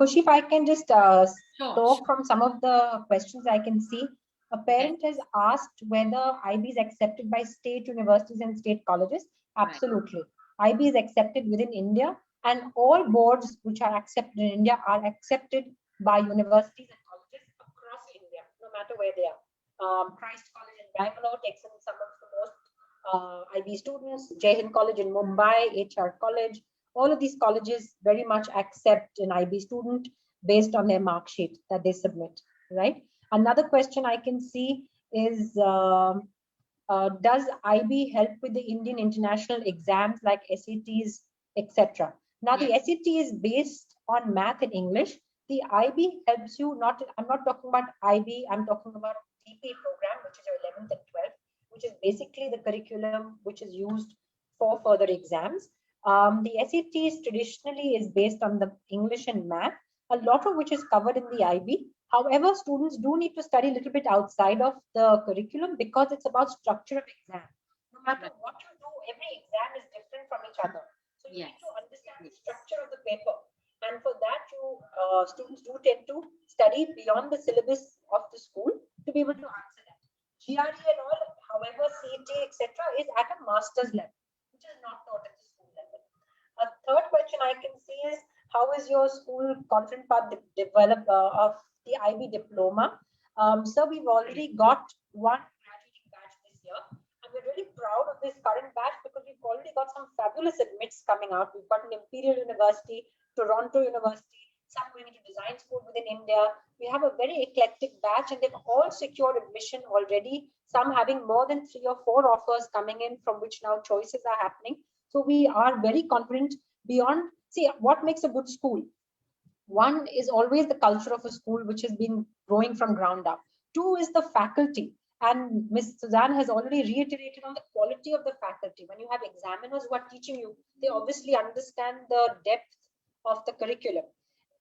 Kushi, if I can just Sure. talk from some of the questions I can see. A parent has asked whether IB is accepted by state universities and state colleges. Absolutely. IB is accepted within India, and all boards which are accepted in India are accepted by universities and colleges across India, no matter where they are. Christ College in Bangalore takes in some of the most IB students. Jai Hind College in Mumbai, HR College. All of these colleges very much accept an IB student based on their mark sheet that they submit, right? Another question I can see is, does IB help with the Indian international exams like SATs, etc.? Now, the SAT is based on math and English. The IB helps you not, I'm not talking about IB, I'm talking about DP program, which is your 11th and 12th, which is basically the curriculum which is used for further exams. The SATs traditionally is based on the English and math, a lot of which is covered in the IB. However, students do need to study a little bit outside of the curriculum because it's about structure of exam. No matter what you do, every exam is different from each other. So you need to understand the structure of the paper. And for that, students do tend to study beyond the syllabus of the school to be able to answer that. GRE and all, however, CET, etc., is at a master's level, which is not taught at the school level. A third question I can see is, how is your school content path develop of the IB diploma? So we've already got one graduating batch this year, and we're really proud of this current batch because we've already got some fabulous admits coming out. We've got an Imperial University, Toronto University, some going into design school within India. We have a very eclectic batch, and they've all secured admission already, some having more than 3 or 4 offers coming in, from which now choices are happening. So we are very confident beyond. See, what makes a good school? One is always the culture of a school, which has been growing from ground up. 2 is the faculty. And Ms. Suzanne has already reiterated on the quality of the faculty. When you have examiners who are teaching you, they obviously understand the depth of the curriculum.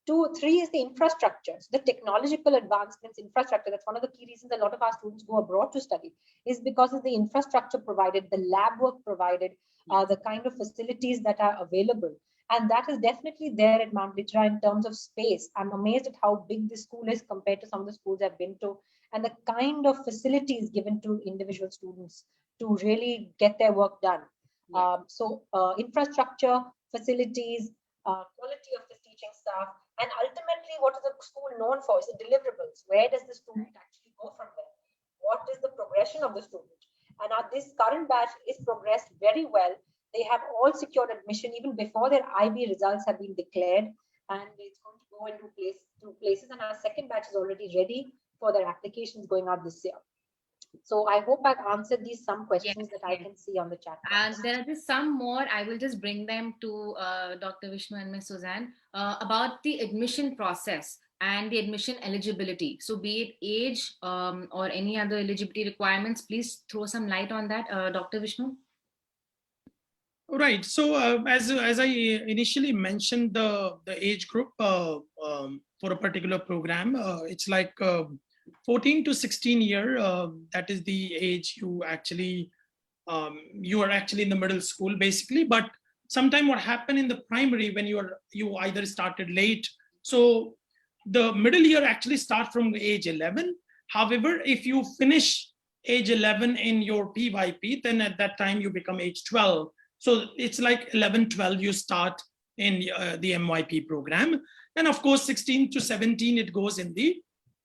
3 is the infrastructure. So the technological advancements, infrastructure. That's one of the key reasons a lot of our students go abroad to study, is because of the infrastructure provided, the lab work provided, the kind of facilities that are available. And that is definitely there at Mount Litera in terms of space. I'm amazed at how big this school is compared to some of the schools I've been to, and the kind of facilities given to individual students to really get their work done. Infrastructure, facilities, quality of the teaching staff, and ultimately what is the school known for is the deliverables. Where does the student actually go from there? What is the progression of the student? And this current batch is progressed very well. They have all secured admission even before their IB results have been declared, and it's going to go into places. And our second batch is already ready for their applications going out this year. So I hope I've answered some questions that I can see on the chat box. And there are just some more. I will just bring them to Dr. Vishnu and Ms. Suzanne about the admission process and the admission eligibility. So be it age or any other eligibility requirements, please throw some light on that, Dr. Vishnu. Right. So as I initially mentioned, the age group for a particular program, it's like 14 to 16 year. That is the age you actually you are actually in the middle school basically. But sometime what happened in the primary when you either started late, so the middle year actually start from age 11. However, if you finish age 11 in your PYP, then at that time you become age 12. So it's like 11, 12, you start in the MYP program. And of course, 16 to 17, it goes in the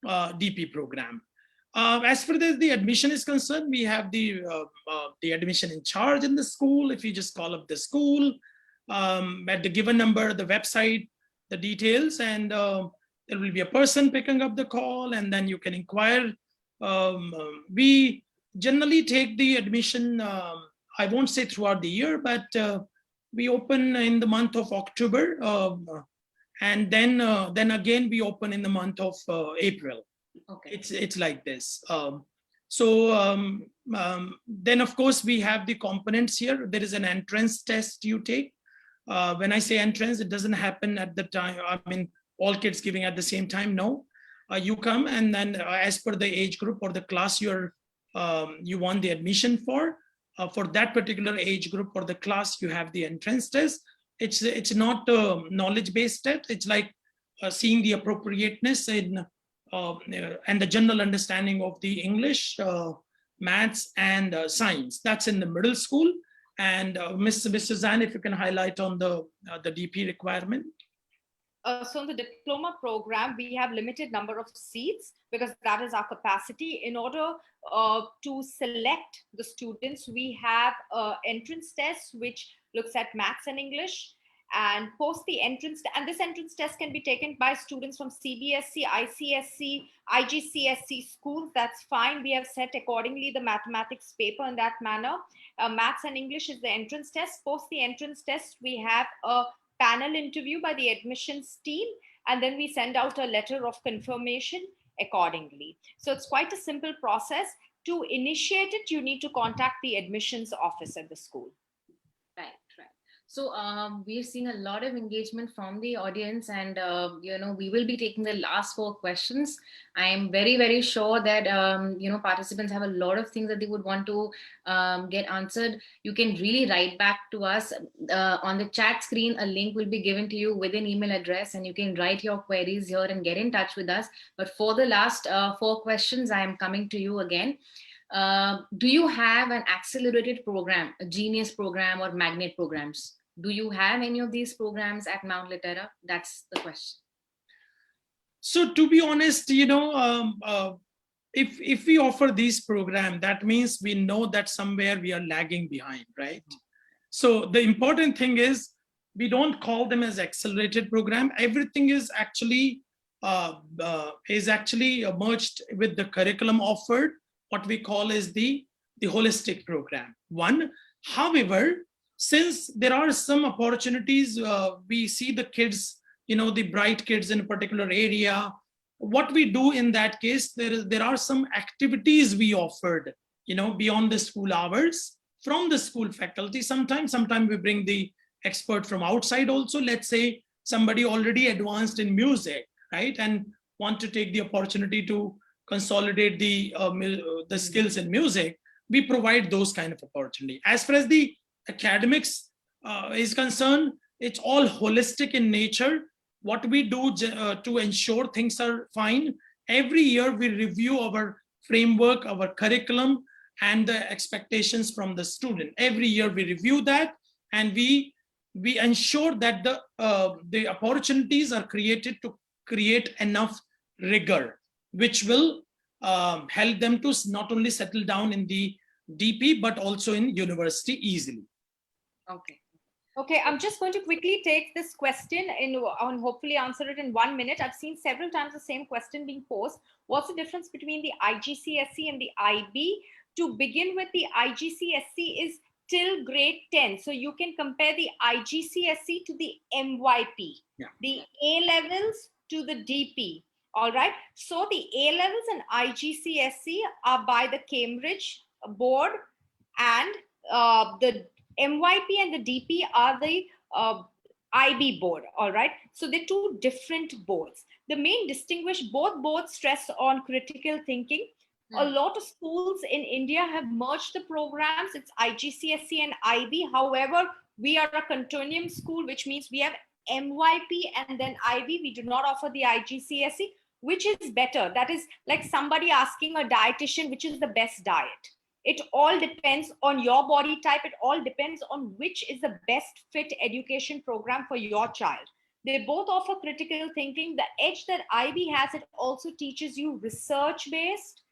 DP program. As far as the admission is concerned, we have the admission in charge in the school. If you just call up the school at the given number, the website, the details, and there will be a person picking up the call, and then you can inquire. We generally take the admission, I won't say throughout the year, but we open in the month of October, and then again we open in the month of April. Okay. It's like this. Then of course we have the components here. There is an entrance test you take. When I say entrance, it doesn't happen at the time. I mean, all kids giving at the same time. No, you come and then as per the age group or the class you're you want the admission for that particular age group or the class, you have the entrance test. It's not a knowledge-based test. It's like seeing the appropriateness in and the general understanding of the English, maths, and science. That's in the middle school. And Miss Suzanne, if you can highlight on the DP requirement. So in the diploma program, we have limited number of seats because that is our capacity. In order to select the students, we have entrance tests which looks at maths and English, and post the entrance, and this entrance test can be taken by students from CBSE, ICSE, IGCSE schools. That's fine. We have set accordingly the mathematics paper in that manner. Maths and English is the entrance test. Post the entrance test, we have a panel interview by the admissions team, and then we send out a letter of confirmation accordingly. So it's quite a simple process. To initiate it, you need to contact the admissions office at the school. Right. So we're seeing a lot of engagement from the audience, and we will be taking the last 4 questions. I am very, very sure that participants have a lot of things that they would want to get answered. You can really write back to us on the chat screen. A link will be given to you with an email address, and you can write your queries here and get in touch with us. But for the last 4 questions, I am coming to you again. Do you have an accelerated program, a Genius program or magnet programs? Do you have any of these programs at Mount Litera? That's the question. So to be honest, if we offer these programs, that means we know that somewhere we are lagging behind, right? So the important thing is we don't call them as accelerated program. Everything is actually merged with the curriculum offered. What we call is the holistic program one. However, since there are some opportunities, we see the kids, the bright kids in a particular area. What we do in that case, there are some activities we offered, beyond the school hours from the school faculty. Sometimes we bring the expert from outside also. Let's say somebody already advanced in music, right, and want to take the opportunity to consolidate the skills in music. We provide those kind of opportunity. As far as the academics is concerned, it's all holistic in nature. What we do to ensure things are fine, every year we review our framework, our curriculum, and the expectations from the student. Every year we review that, and we ensure that the opportunities are created to create enough rigor, which will help them to not only settle down in the DP, but also in university easily. Okay, I'm just going to quickly take this question and hopefully answer it in 1 minute. I've seen several times the same question being posed. What's the difference between the IGCSE and the IB? To begin with, the IGCSE is till grade 10. So you can compare the IGCSE to the MYP, the A levels to the DP. All right. So the A levels and IGCSE are by the Cambridge board, and the MYP and the DP are the IB board. All right. So they're 2 different boards. The main distinguish, both boards stress on critical thinking. A lot of schools in India have merged the programs. It's IGCSE and IB. However, we are a continuum school, which means we have MYP and then IB. We do not offer the IGCSE, which is better. That is like somebody asking a dietitian, which is the best diet. It all depends on your body type. It all depends on which is the best fit education program for your child. They both offer critical thinking. The edge that IB has, it also teaches you research-based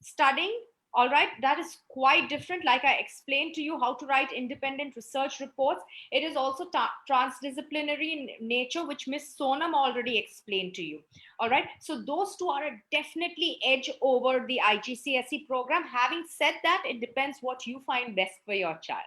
studying. All right, that is quite different. Like I explained to you how to write independent research reports. It is also transdisciplinary in nature, which Miss Sonam already explained to you. All right, so those 2 are definitely edge over the IGCSE program. Having said that, it depends what you find best for your child.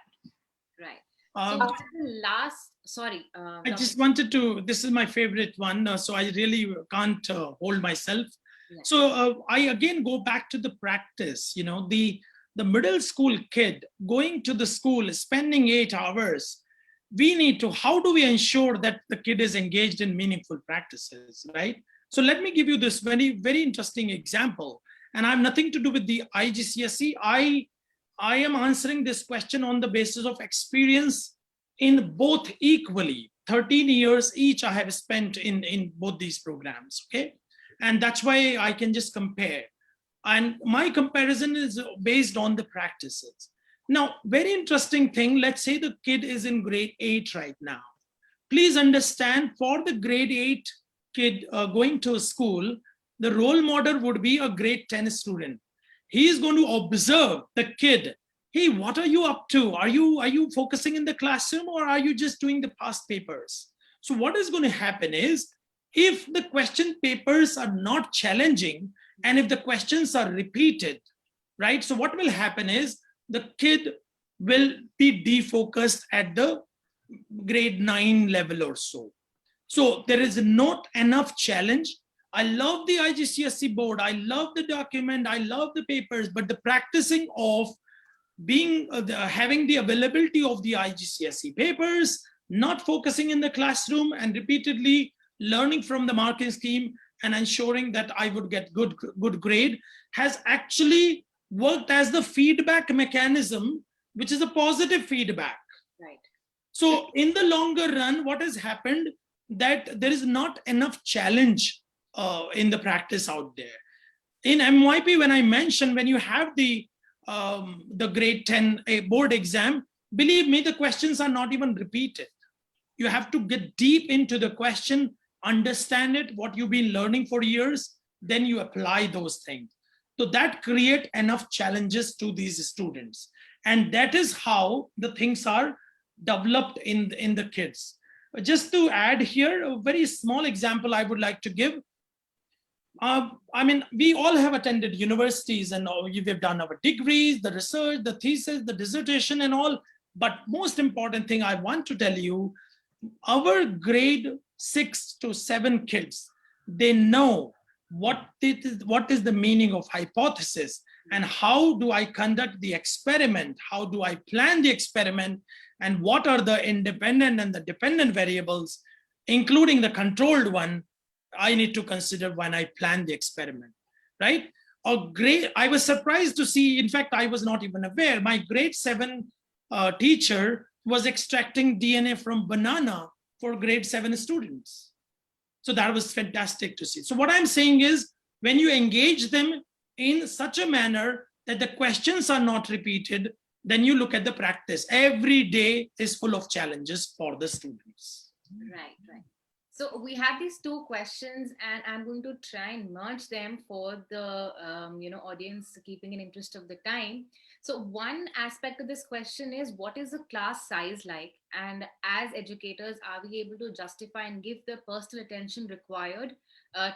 Right. So what's the last, sorry. I just wanted to, this is my favorite one, so I really can't hold myself. Yeah. So I again go back to the practice, the middle school kid going to the school, spending 8 hours. We need to, how do we ensure that the kid is engaged in meaningful practices, right? So let me give you this very, very interesting example. and I have nothing to do with the IGCSE. I am answering this question on the basis of experience in both equally. 13 years each I have spent in both these programs, okay? And that's why I can just compare. And my comparison is based on the practices. Now, very interesting thing, let's say the kid is in grade 8 right now. Please understand, for the grade 8 kid going to a school, the role model would be a grade 10 student. He is going to observe the kid. Hey, what are you up to? Are you focusing in the classroom, or are you just doing the past papers? So what is going to happen is, if the question papers are not challenging, and if the questions are repeated, right? So what will happen is the kid will be defocused at the grade 9 level or so. So there is not enough challenge. I love the IGCSE board. I love the document. I love the papers, but the practicing of having the availability of the IGCSE papers, not focusing in the classroom, and repeatedly learning from the marking scheme and ensuring that I would get good grade, has actually worked as the feedback mechanism, which is a positive feedback. Right. So in the longer run, what has happened, that there is not enough challenge in the practice out there. In MYP, when I mentioned, when you have the grade 10 board exam, believe me, the questions are not even repeated. You have to get deep into the question, understand it, what you've been learning for years, then you apply those things. So that create enough challenges to these students. And that is how the things are developed in the kids. Just to add here, a very small example I would like to give. I mean, we all have attended universities and we've done our degrees, the research, the thesis, the dissertation and all. But most important thing I want to tell you, our grade 6 to 7 kids, they know what is the meaning of hypothesis, and how do I conduct the experiment, how do I plan the experiment, and what are the independent and the dependent variables, including the controlled one, I need to consider when I plan the experiment, right? I was surprised to see, in fact, I was not even aware, my grade 7 teacher was extracting DNA from banana for grade 7 students. So that was fantastic to see. So what I'm saying is, when you engage them in such a manner that the questions are not repeated, then you look at the practice. Every day is full of challenges for the students. Right, right. So we have these two questions, and I'm going to try and merge them for the audience, keeping in interest of the time. So one aspect of this question is, what is the class size like? And as educators, are we able to justify and give the personal attention required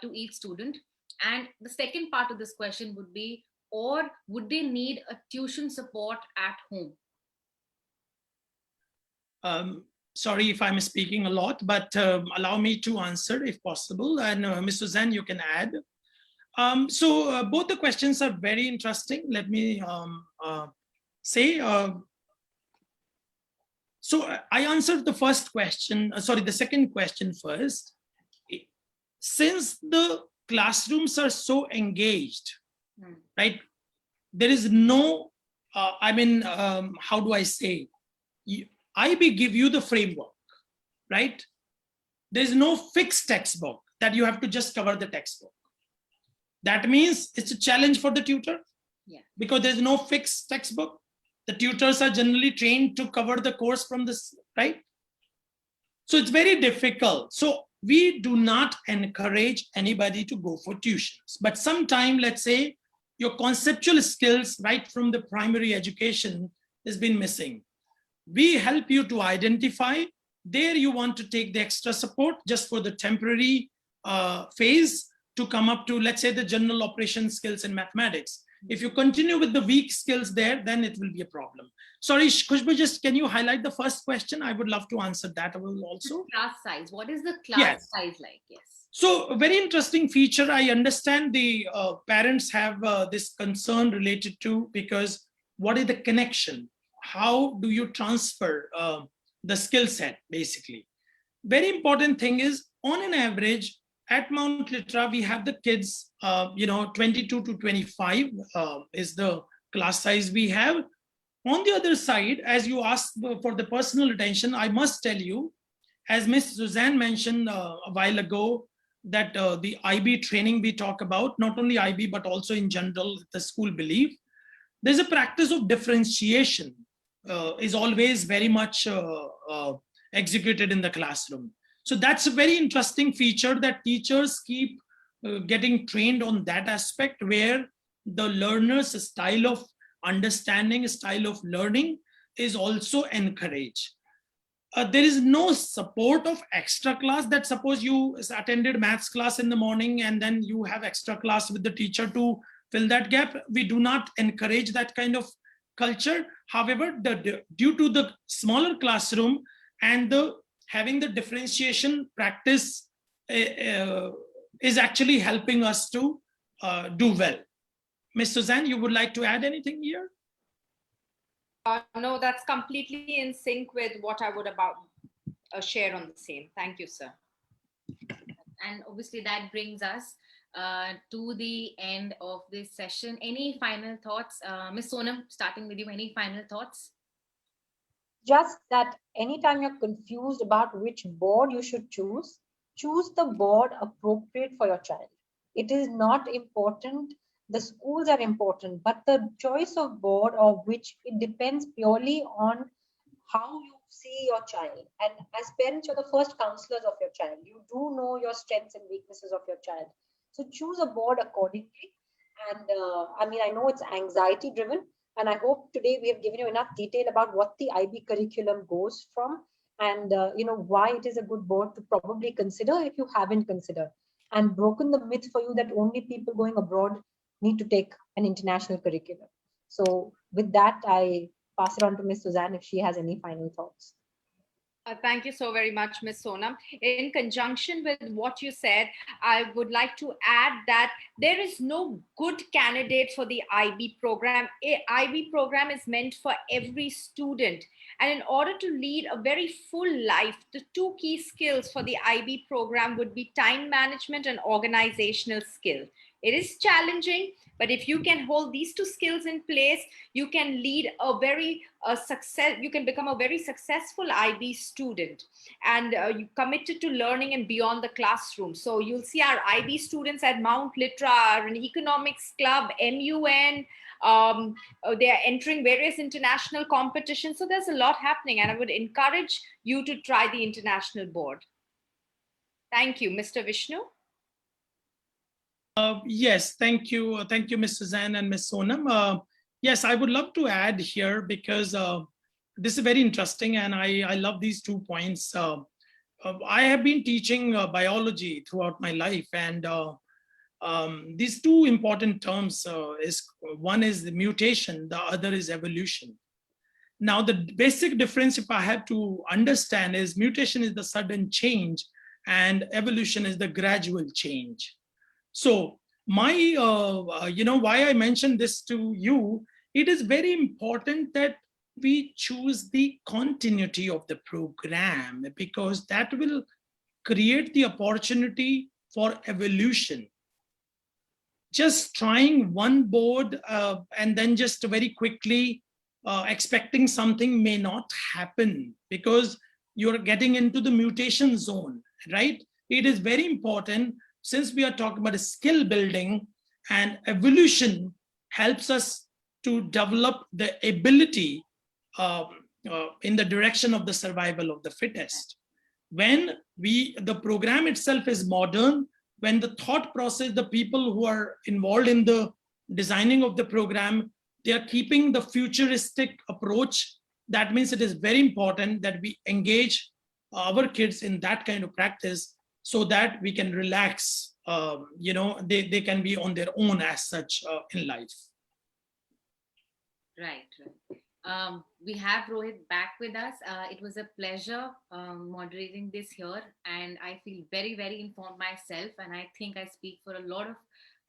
to each student? And the second part of this question would be, or would they need a tuition support at home? Sorry if I'm speaking a lot, but allow me to answer if possible. And Ms. Suzanne, you can add. So both the questions are very interesting. Let me say. So I answered the first question, the second question first. Since the classrooms are so engaged, right? There is no, how do I say? Give you the framework, right? There's no fixed textbook that you have to just cover the textbook. That means it's a challenge for the tutor, because there's no fixed textbook. The tutors are generally trained to cover the course from this, right? So it's very difficult. So we do not encourage anybody to go for tuitions. But sometime, let's say, your conceptual skills right from the primary education has been missing. We help you to identify there you want to take the extra support just for the temporary phase to come up to, let's say, the general operation skills in mathematics. If you continue with the weak skills there, then it will be a problem. Sorry, Khushbu, just can you highlight the first question? I would love to answer that also. Class size. What is the class size like? Yes. So a very interesting feature. I understand the parents have this concern related to, because what is the connection? How do you transfer the skill set, basically? Very important thing is, on an average, at Mount Litera, we have the kids, 22 to 25 is the class size we have. On the other side, as you asked for the personal attention, I must tell you, as Miss Suzanne mentioned a while ago, that the IB training we talk about, not only IB, but also in general, the school belief, there's a practice of differentiation is always very much executed in the classroom. So that's a very interesting feature that teachers keep getting trained on that aspect, where the learner's style of understanding, style of learning is also encouraged. There is no support of extra class, that suppose you attended maths class in the morning and then you have extra class with the teacher to fill that gap. We do not encourage that kind of culture. However, due to the smaller classroom and having the differentiation practice is actually helping us to do well. Ms. Suzanne, you would like to add anything here? No, that's completely in sync with what I would about share on the same. Thank you, sir. And obviously that brings us to the end of this session. Any final thoughts? Ms. Sonam, starting with you, any final thoughts? Just that anytime you're confused about which board you should choose the board appropriate for your child. It is not important. The schools are important, but the choice of board or which, it depends purely on how you see your child. And as parents, you're the first counselors of your child. You do know your strengths and weaknesses of your child. So choose a board accordingly. And I know it's anxiety driven, and I hope today we have given you enough detail about what the IB curriculum goes from, and why it is a good board to probably consider if you haven't considered, and broken the myth for you that only people going abroad need to take an international curriculum. So with that, I pass it on to Ms. Suzanne if she has any final thoughts. Thank you so very much, Ms. Sonam. In conjunction with what you said, I would like to add that there is no good candidate for the IB program. IB program is meant for every student. And in order to lead a very full life, the two key skills for the IB program would be time management and organizational skill. It is challenging, but if you can hold these two skills in place, you can lead a very you can become a very successful IB student, and you committed to learning and beyond the classroom. So you'll see our IB students at Mount Litera are an economics club, MUN. They are entering various international competitions. So there's a lot happening, and I would encourage you to try the international board. Thank you, Mr. Vishnu. Yes, thank you. Thank you, Ms. Suzanne and Ms. Sonam. Yes, I would love to add here because this is very interesting, and I love these 2 points. I have been teaching biology throughout my life, and these 2 important terms one is the mutation, the other is evolution. Now, the basic difference, if I have to understand, is mutation is the sudden change and evolution is the gradual change. So my, why I mentioned this to you, it is very important that we choose the continuity of the program, because that will create the opportunity for evolution. Just trying one board and then just very quickly expecting something may not happen, because you're getting into the mutation zone, right? It is very important, since we are talking about a skill building, and evolution helps us to develop the ability in the direction of the survival of the fittest. When the program itself is modern, when the thought process, the people who are involved in the designing of the program, they are keeping the futuristic approach. That means it is very important that we engage our kids in that kind of practice, so that we can relax, they can be on their own as such in life. Right. We have Rohit back with us. It was a pleasure moderating this here, and I feel very, very informed myself, and I think I speak for a lot of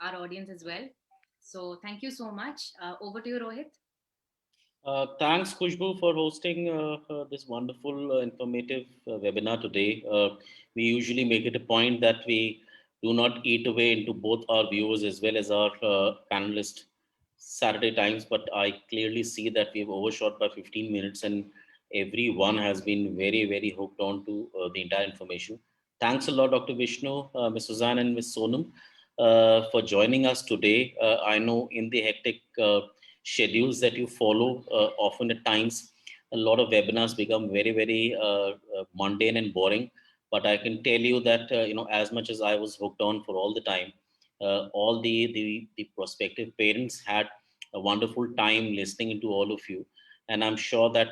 our audience as well. So thank you so much. Over to you, Rohit. Thanks, Khushbu, for hosting this wonderful, informative webinar today. We usually make it a point that we do not eat away into both our viewers as well as our panelists Saturday times, but I clearly see that we've overshot by 15 minutes and everyone has been very, very hooked on to the entire information. Thanks a lot, Dr. Vishnu, Ms. Suzanne, and Ms. Sonam for joining us today. I know in the hectic schedules that you follow, often at times, a lot of webinars become very, very mundane and boring. But I can tell you that, as much as I was hooked on for all the time, all the prospective parents had a wonderful time listening into all of you. And I'm sure that,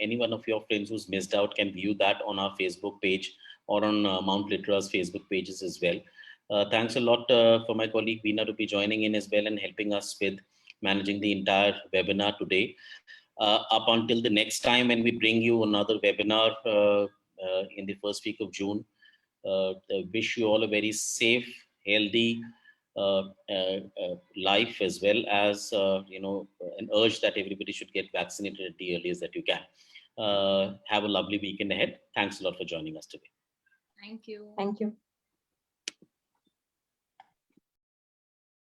any one of your friends who's missed out can view that on our Facebook page or on Mount Litera's Facebook pages as well. Thanks a lot for my colleague Veena to be joining in as well and helping us with managing the entire webinar today. Up until the next time when we bring you another webinar in the first week of June, wish you all a very safe, healthy life, as well as an urge that everybody should get vaccinated at the earliest that you can. Have a lovely weekend ahead. Thanks a lot for joining us today. Thank you. Thank you.